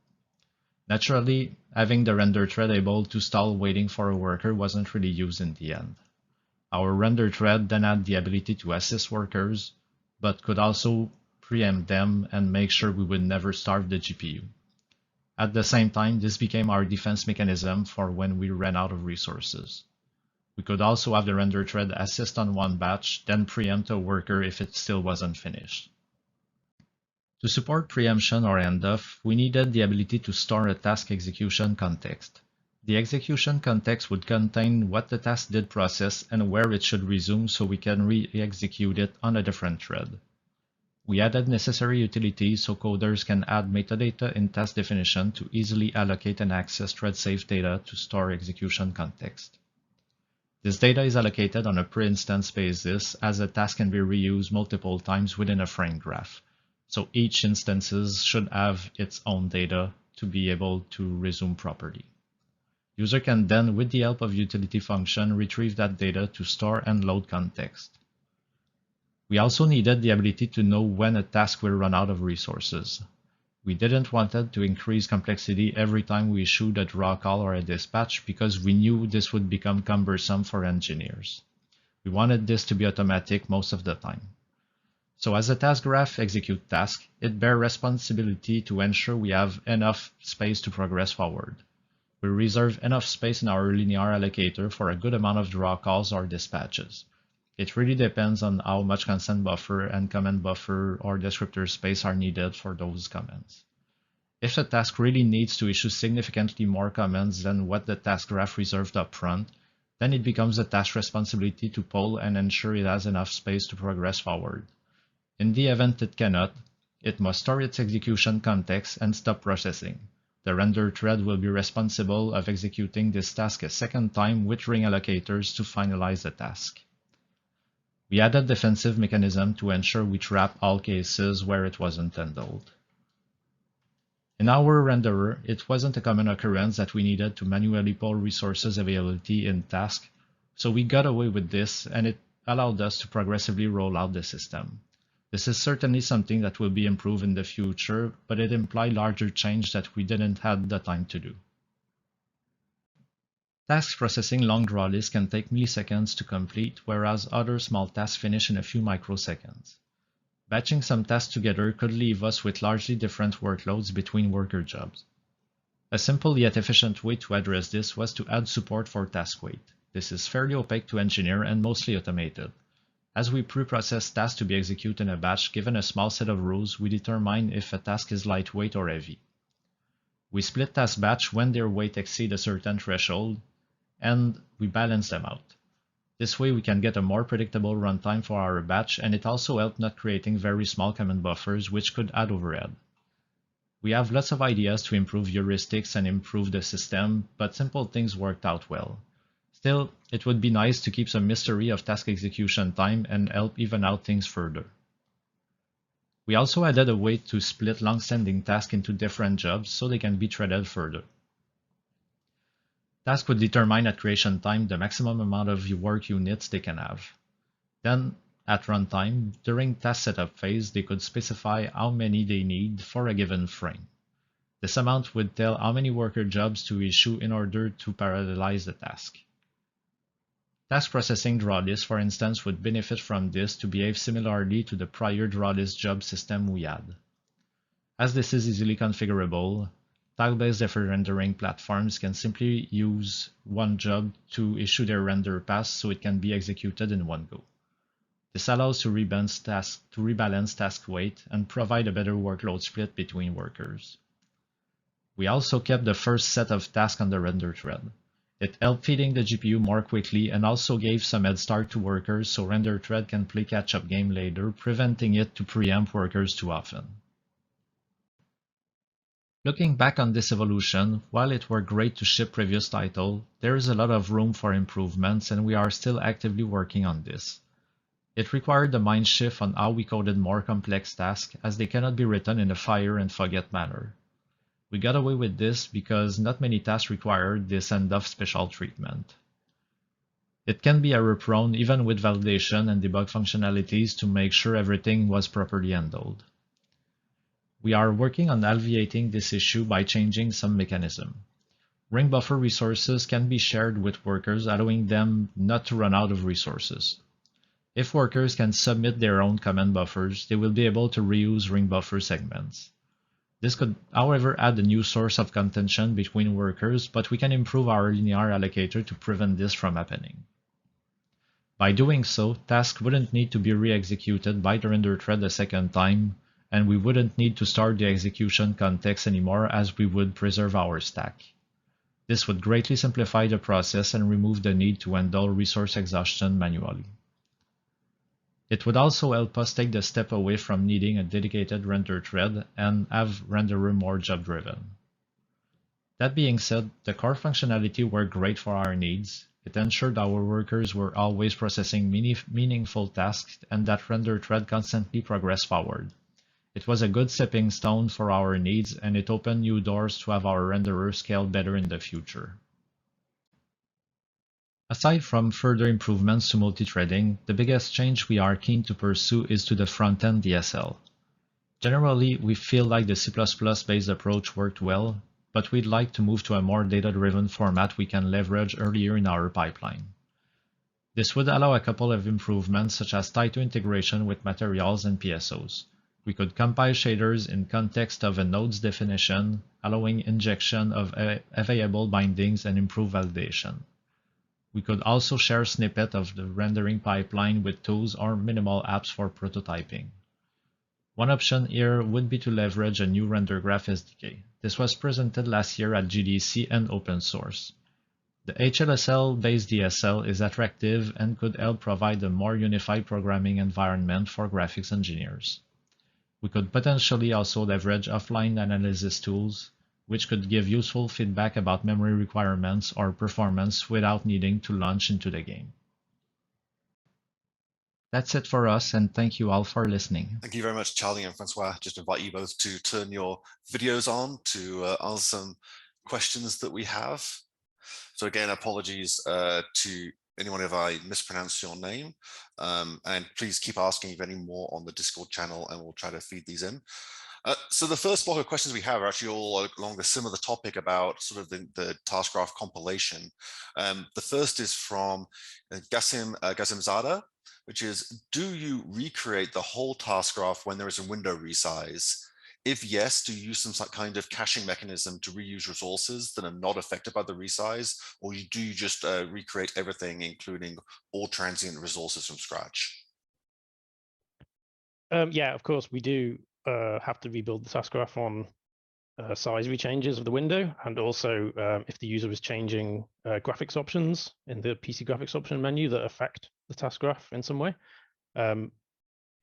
Naturally, having the render thread able to stall waiting for a worker wasn't really used in the end. Our render thread then had the ability to assist workers, but could also preempt them and make sure we would never starve the GPU. At the same time, this became our defense mechanism for when we ran out of resources. We could also have the render thread assist on one batch, then preempt a worker if it still wasn't finished. To support preemption or handoff, we needed the ability to store a task execution context. The execution context would contain what the task did process and where it should resume so we can re-execute it on a different thread. We added necessary utilities so coders can add metadata in task definition to easily allocate and access thread-safe data to store execution context. This data is allocated on a per-instance basis as a task can be reused multiple times within a frame graph. So each instance should have its own data to be able to resume properly. User can then, with the help of utility function, retrieve that data to store and load context. We also needed the ability to know when a task will run out of resources. We didn't want it to increase complexity every time we issued a draw call or a dispatch because we knew this would become cumbersome for engineers. We wanted this to be automatic most of the time. So as a task graph execute task, it bears responsibility to ensure we have enough space to progress forward. We reserve enough space in our linear allocator for a good amount of draw calls or dispatches. It really depends on how much consent buffer and comment buffer or descriptor space are needed for those comments. If the task really needs to issue significantly more comments than what the task graph reserved up front, then it becomes the task's responsibility to poll and ensure it has enough space to progress forward. In the event it cannot, it must store its execution context and stop processing. The render thread will be responsible of executing this task a second time with ring allocators to finalize the task. We added defensive mechanism to ensure we trap all cases where it wasn't handled. In our renderer, it wasn't a common occurrence that we needed to manually poll resources availability in task, so we got away with this and it allowed us to progressively roll out the system. This is certainly something that will be improved in the future, but it implied larger change that we didn't have the time to do. Tasks processing long draw lists can take milliseconds to complete, whereas other small tasks finish in a few microseconds. Batching some tasks together could leave us with largely different workloads between worker jobs. A simple yet efficient way to address this was to add support for task wait. This is fairly opaque to engineer and mostly automated. As we pre-process tasks to be executed in a batch, given a small set of rules, we determine if a task is lightweight or heavy. We split task batch when their weight exceeds a certain threshold, and we balance them out. This way we can get a more predictable runtime for our batch, and it also helps not creating very small comment buffers, which could add overhead. We have lots of ideas to improve heuristics and improve the system, but simple things worked out well. Still, it would be nice to keep some mystery of task execution time and help even out things further. We also added a way to split long-standing tasks into different jobs so they can be threaded further. Tasks would determine at creation time the maximum amount of work units they can have. Then, at runtime, during task setup phase, they could specify how many they need for a given frame. This amount would tell how many worker jobs to issue in order to parallelize the task. Task processing draw list, for instance, would benefit from this to behave similarly to the prior draw list job system we had. As this is easily configurable, tile-based deferred rendering platforms can simply use one job to issue their render pass so it can be executed in one go. This allows to rebalance task weight and provide a better workload split between workers. We also kept the first set of tasks on the render thread. It helped feeding the GPU more quickly and also gave some head start to workers so render thread can play catch-up game later, preventing it to preempt workers too often. Looking back on this evolution, while it were great to ship previous title, there is a lot of room for improvements and we are still actively working on this. It required a mind shift on how we coded more complex tasks, as they cannot be written in a fire and forget manner. We got away with this because not many tasks required this end of special treatment. It can be error-prone even with validation and debug functionalities to make sure everything was properly handled. We are working on alleviating this issue by changing some mechanism. Ring buffer resources can be shared with workers, allowing them not to run out of resources. If workers can submit their own comment buffers, they will be able to reuse ring buffer segments. This could, however, add a new source of contention between workers, but we can improve our linear allocator to prevent this from happening. By doing so, tasks wouldn't need to be re-executed by the render thread a second time, and we wouldn't need to start the execution context anymore as we would preserve our stack. This would greatly simplify the process and remove the need to handle resource exhaustion manually. It would also help us take the step away from needing a dedicated render thread and have renderer more job-driven. That being said, the core functionality worked great for our needs. It ensured our workers were always processing meaningful tasks and that render thread constantly progressed forward. It was a good stepping stone for our needs, and it opened new doors to have our renderer scale better in the future. Aside from further improvements to multithreading, the biggest change we are keen to pursue is to the front-end DSL. Generally, we feel like the C++-based approach worked well, but we'd like to move to a more data-driven format we can leverage earlier in our pipeline. This would allow a couple of improvements such as tighter integration with materials and PSOs. We could compile shaders in context of a node's definition, allowing injection of available bindings and improve validation. We could also share snippets of the rendering pipeline with tools or minimal apps for prototyping. One option here would be to leverage a new render graph SDK. This was presented last year at GDC and open source. The HLSL-based DSL is attractive and could help provide a more unified programming environment for graphics engineers. We could potentially also leverage offline analysis tools, which could give useful feedback about memory requirements or performance without needing to launch into the game. That's it for us, and thank you all for listening. Thank you very much, Charlie and Francois. Just invite you both to turn your videos on to answer some questions that we have. So again, apologies to anyone if I mispronounce your name, and please keep asking if any more on the Discord channel, and we'll try to feed these in. So the first block of questions we have are actually all along a similar topic about sort of the task graph compilation. The first is from Gasim Zada, which is, do you recreate the whole task graph when there is a window resize? If yes, do you use some kind of caching mechanism to reuse resources that are not affected by the resize, or do you just recreate everything, including all transient resources from scratch? Yeah, of course, we do have to rebuild the task graph on size rechanges of the window, and also if the user is changing graphics options in the PC graphics option menu that affect the task graph in some way.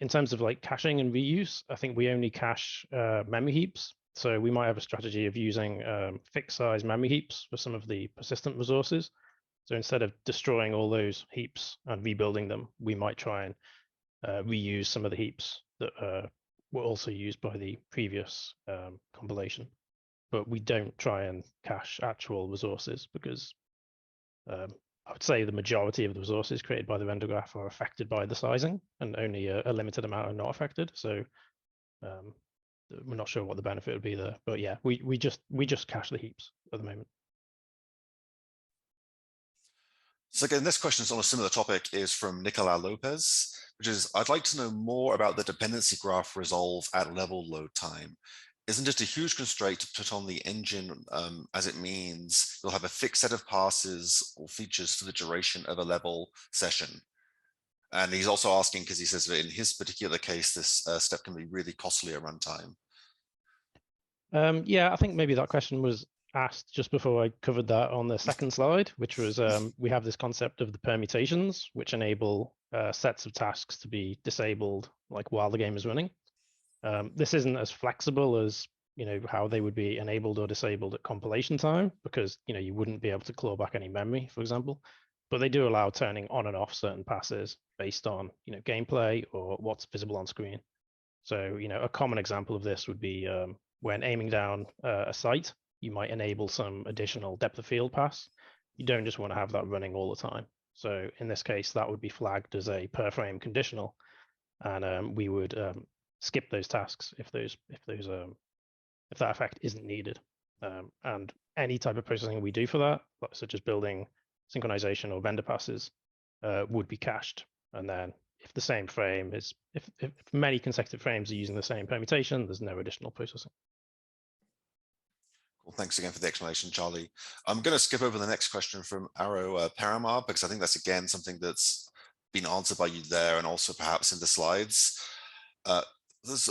In terms of like caching and reuse, I think we only cache memory heaps. So we might have a strategy of using fixed size memory heaps for some of the persistent resources. So instead of destroying all those heaps and rebuilding them, we might try and reuse some of the heaps that were also used by the previous compilation. But we don't try and cache actual resources because I would say the majority of the resources created by the render graph are affected by the sizing, and only a limited amount are not affected. So we're not sure what the benefit would be there. But yeah, we just cache the heaps at the moment. So again, this question is on a similar topic, is from Nicolas Lopez, which is, I'd like to know more about the dependency graph resolve at level load time. Isn't it a huge constraint to put on the engine, as it means you'll have a fixed set of passes or features for the duration of a level session? And he's also asking, because he says that in his particular case, this step can be really costly at runtime. Yeah, I think maybe that question was asked just before I covered that on the second slide, which was we have this concept of the permutations, which enable sets of tasks to be disabled like while the game is running. This isn't as flexible as how they would be enabled or disabled at compilation time, because you wouldn't be able to claw back any memory, for example. But they do allow turning on and off certain passes based on gameplay or what's visible on screen. So a common example of this would be when aiming down a sight, you might enable some additional depth of field pass. You don't just want to have that running all the time. So in this case, that would be flagged as a per frame conditional, and we would skip those tasks if that effect isn't needed. And any type of processing we do for that, such as building synchronization or vendor passes, would be cached. And then if the same frame is, if many consecutive frames are using the same permutation, there's no additional processing. Well, thanks again for the explanation, Charlie. I'm going to skip over the next question from Aro Paramar, because I think that's again something that's been answered by you there, and also perhaps in the slides. Let's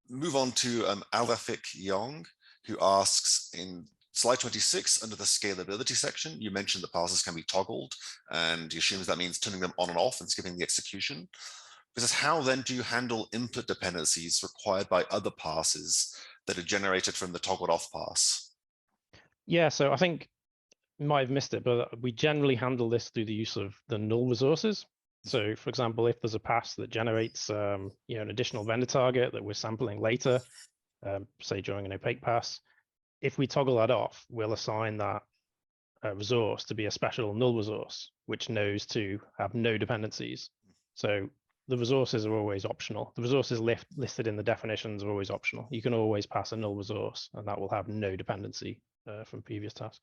move on to Alafik Yong, who asks, in slide 26, under the scalability section, you mentioned that passes can be toggled, and he assumes that means turning them on and off and skipping the execution. Because how then do you handle input dependencies required by other passes that are generated from the toggled off pass? Yeah, so I think you might have missed it, but we generally handle this through the use of the null resources. So for example, if there's a pass that generates an additional vendor target that we're sampling later, say during an opaque pass, if we toggle that off, we'll assign that resource to be a special null resource, which knows to have no dependencies. So the resources are always optional. The resources listed in the definitions are always optional. You can always pass a null resource, and that will have no dependency from previous tasks.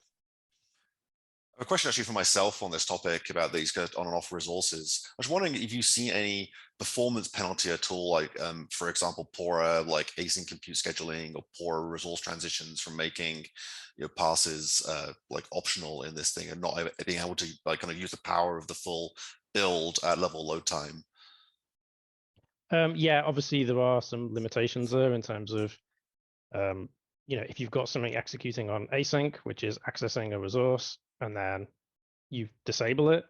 A question actually for myself on this topic about these kind of on and off resources. I was wondering if you've seen any performance penalty at all, like for example, poorer like async compute scheduling or poorer resource transitions from making passes like optional in this thing and not being able to like kind of use the power of the full build at level load time. Yeah, obviously there are some limitations there in terms of if you've got something executing on async, which is accessing a resource, and then you disable it,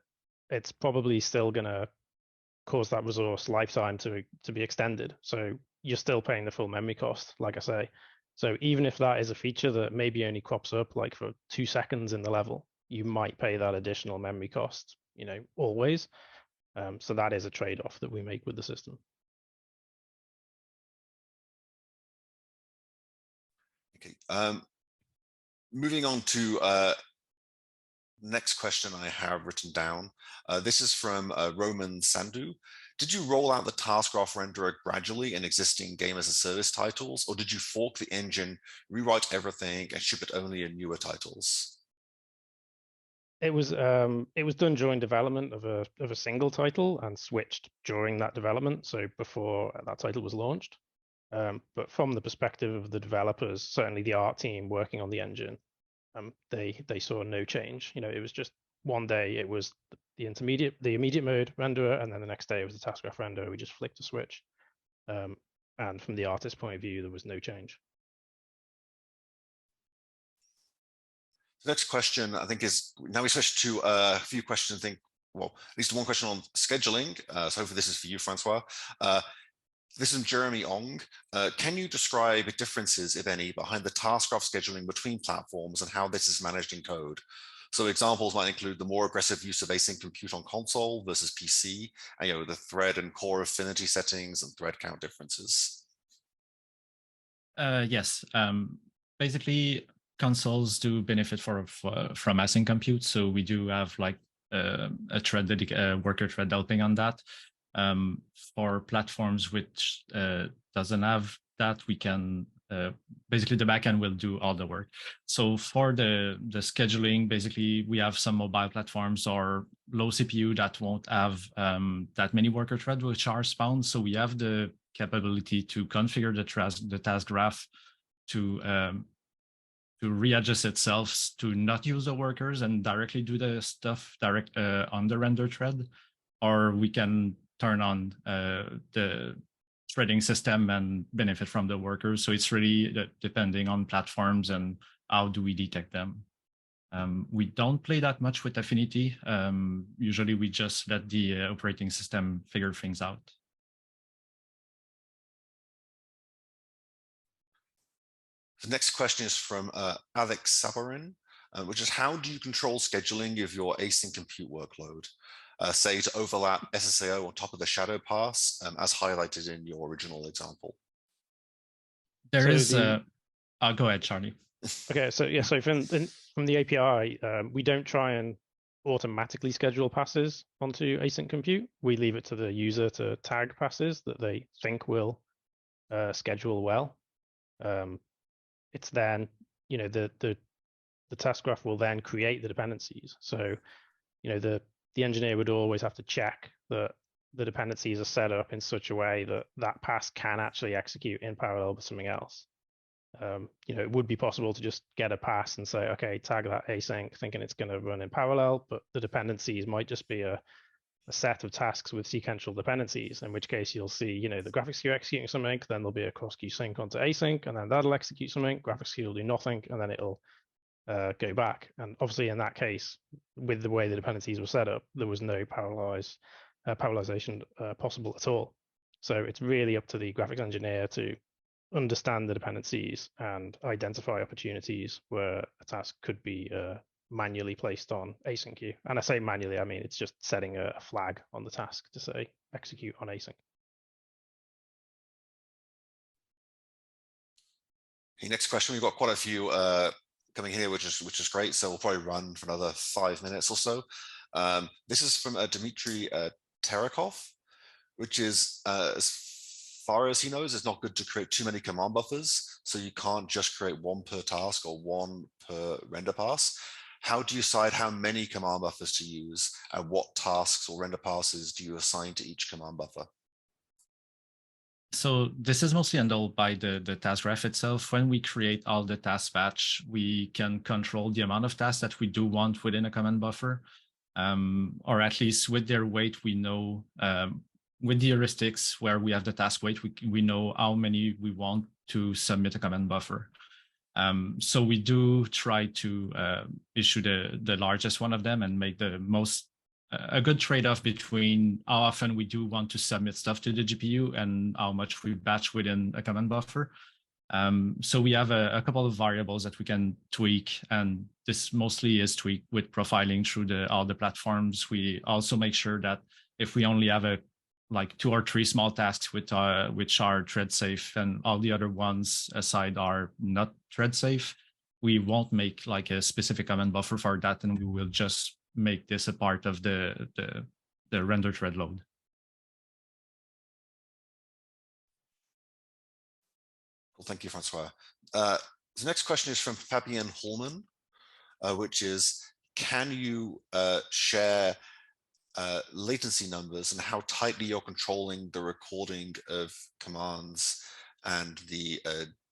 it's probably still going to cause that resource lifetime to be extended. So you're still paying the full memory cost, like I say. So even if that is a feature that maybe only crops up like for 2 seconds in the level, you might pay that additional memory cost, always. So that is a trade-off that we make with the system. Okay. Moving on to next question I have written down. This is from Roman Sandu. Did you roll out the task graph renderer gradually in existing game as a service titles, or did you fork the engine, rewrite everything, and ship it only in newer titles? It was done during development of a single title and switched during that development, so before that title was launched. But from the perspective of the developers, certainly the art team working on the engine, they saw no change. It was just one day it was the immediate mode renderer, and then the next day it was the task graph renderer. We just flicked a switch, and from the artist's point of view, there was no change. The next question I think is, now we switch to a few questions. I think, well, at least one question on scheduling. So hopefully this is for you, Francois. This is from Jeremy Ong. Can you describe differences, if any, behind the task graph scheduling between platforms and how this is managed in code? So examples might include the more aggressive use of async compute on console versus PC, and the thread and core affinity settings and thread count differences. Yes. Basically, consoles do benefit from async compute, so we do have like a worker thread helping on that. For platforms which doesn't have that, we can basically the backend will do all the work. So for the scheduling, basically we have some mobile platforms or low CPU that won't have that many worker threads which are spawned. So we have the capability to configure the task graph to readjust itself to not use the workers and directly do the stuff on the render thread, or we can turn on the threading system and benefit from the workers. So it's really depending on platforms and how do we detect them. We don't play that much with Affinity. Usually we just let the operating system figure things out. The next question is from Alex Sabarin, which is, how do you control scheduling of your async compute workload? Say to overlap SSAO on top of the shadow pass, as highlighted in your original example. There is go ahead, Charlie. Okay, so yeah, so from the API, we don't try and automatically schedule passes onto async compute. We leave it to the user to tag passes that they think will schedule well. It's then, the task graph will then create the dependencies. So, the engineer would always have to check that the dependencies are set up in such a way that that pass can actually execute in parallel with something else. It would be possible to just get a pass and say, okay, tag that async, thinking it's going to run in parallel, but the dependencies might just be a set of tasks with sequential dependencies, in which case you'll see, the graphics queue executing something, then there'll be a cross queue sync onto async, and then that'll execute something, graphics queue will do nothing, and then it'll go back. And obviously in that case, with the way the dependencies were set up, there was no parallelization possible at all. So it's really up to the graphics engineer to understand the dependencies and identify opportunities where a task could be manually placed on async queue. And I say manually, I mean it's just setting a flag on the task to say execute on async. Okay, next question. We've got quite a few coming here, which is great. So we'll probably run for another 5 minutes or so. This is from Dmitry Terakov, which is, as far as he knows, it's not good to create too many command buffers. So you can't just create one per task or one per render pass. how do you decide how many command buffers to use, and what tasks or render passes do you assign to each command buffer? So this is mostly handled by the task graph itself. When we create all the task batch, we can control the amount of tasks that we do want within a command buffer, or at least with their weight, we know, with the heuristics where we have the task weight, we know how many we want to submit a command buffer. So we do try to issue the largest one of them and make the most a good trade-off between how often we do want to submit stuff to the GPU and how much we batch within a command buffer. So we have a couple of variables that we can tweak, and this mostly is tweaked with profiling through all the platforms. We also make sure that if we only have like 2 or 3 small tasks which are thread safe and all the other ones aside are not thread safe, we won't make like a specific command buffer for that, and we will just make this a part of the render thread load. Well, thank you, Francois. The next question is from Fabian Holman, which is, can you share latency numbers and how tightly you're controlling the recording of commands and the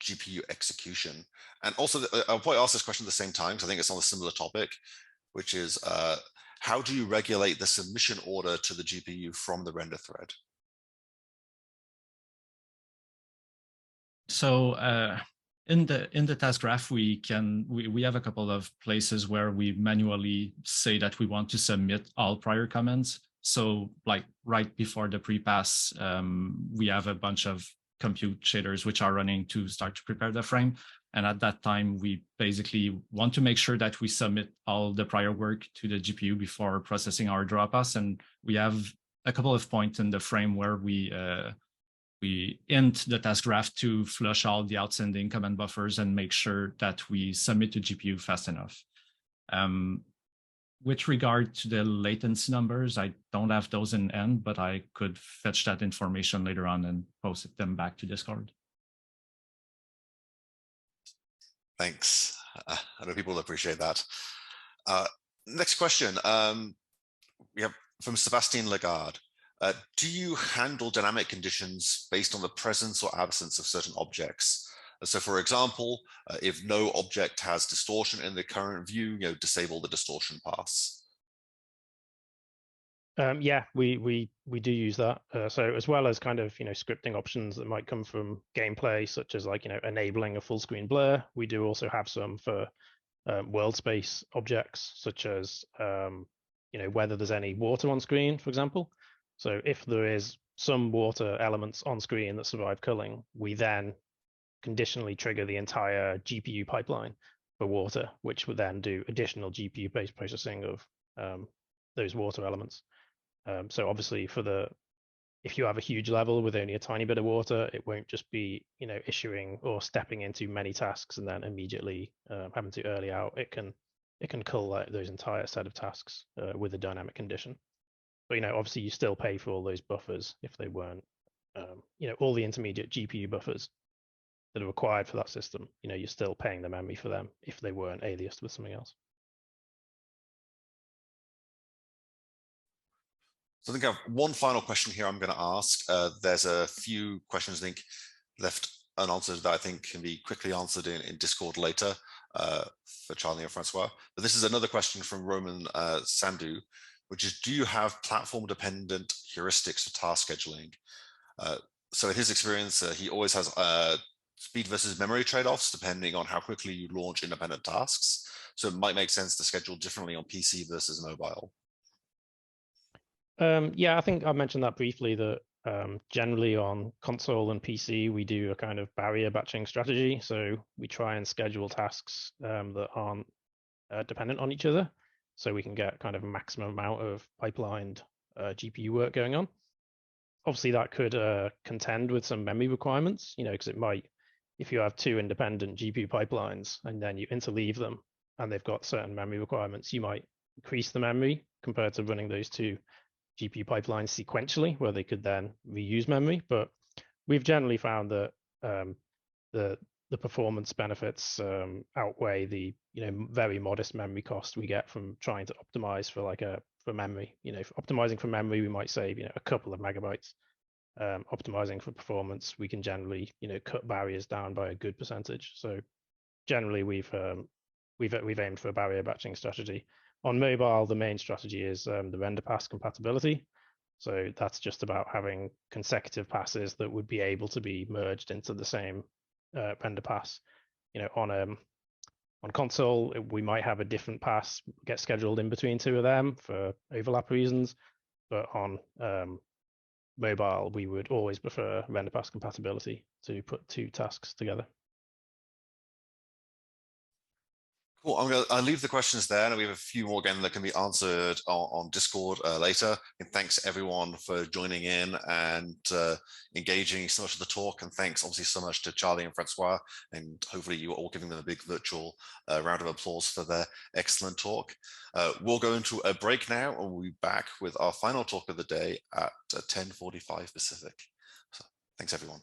GPU execution? And also, I'll probably ask this question at the same time because I think it's on a similar topic, which is how do you regulate the submission order to the GPU from the render thread? So in the task graph, we have a couple of places where we manually say that we want to submit all prior comments. So like right before the pre-pass, we have a bunch of compute shaders which are running to start to prepare the frame. And at that time, we basically want to make sure that we submit all the prior work to the GPU before processing our draw pass. And we have a couple of points in the frame where we int the task graph to flush all the outstanding command buffers and make sure that we submit to GPU fast enough. With regard to the latency numbers, I don't have those in end, but I could fetch that information later on and post them back to Discord. Thanks. I know people will appreciate that. Next question. We have from Sebastian Lagarde. Do you handle dynamic conditions based on the presence or absence of certain objects? So for example, if no object has distortion in the current view, disable the distortion pass. Yeah, we do use that. So as well as kind of scripting options that might come from gameplay, such as like enabling a full screen blur, we do also have some for world space objects, such as whether there's any water on screen, for example. So if there is some water elements on screen that survive culling, we then conditionally trigger the entire GPU pipeline for water, which would then do additional GPU-based processing of those water elements. So obviously if you have a huge level with only a tiny bit of water, it won't just be issuing or stepping into many tasks and then immediately having to early out. It can cull those entire set of tasks with a dynamic condition. But obviously you still pay for all those buffers if they weren't all the intermediate GPU buffers that are required for that system. You're still paying the memory for them if they weren't aliased with something else. So I think I have one final question here I'm going to ask. There's a few questions I think left unanswered that I think can be quickly answered in Discord later for Charlie and Francois. But this is another question from Roman Sandu, which is, do you have platform-dependent heuristics for task scheduling? So in his experience, he always has speed versus memory trade-offs depending on how quickly you launch independent tasks. So it might make sense to schedule differently on PC versus mobile. Yeah, I think I mentioned that briefly, that generally on console and PC, we do a kind of barrier batching strategy. So we try and schedule tasks that aren't dependent on each other, so we can get kind of a maximum amount of pipelined GPU work going on. Obviously, that could contend with some memory requirements, because it might, if you have 2 independent GPU pipelines and then you interleave them and they've got certain memory requirements, you might increase the memory compared to running those 2 GPU pipelines sequentially, where they could then reuse memory. But we've generally found that the the performance benefits outweigh the very modest memory cost we get from trying to optimize for for memory. For optimizing for memory, we might save a couple of megabytes. Optimizing for performance, we can generally cut barriers down by a good percentage. So generally, we've aimed for a barrier batching strategy. On mobile, the main strategy is the render pass compatibility. So that's just about having consecutive passes that would be able to be merged into the same render pass. On console, we might have a different pass get scheduled in between two of them for overlap reasons, but on mobile, we would always prefer render pass compatibility to put two tasks together. Cool. I'll leave the questions there, and we have a few more again that can be answered on Discord later. And thanks everyone for joining in and engaging so much of the talk. And thanks obviously so much to Charlie and Francois. And hopefully you are all giving them a big virtual round of applause for their excellent talk. We'll go into a break now, and we'll be back with our final talk of the day at 10:45 Pacific. So thanks everyone.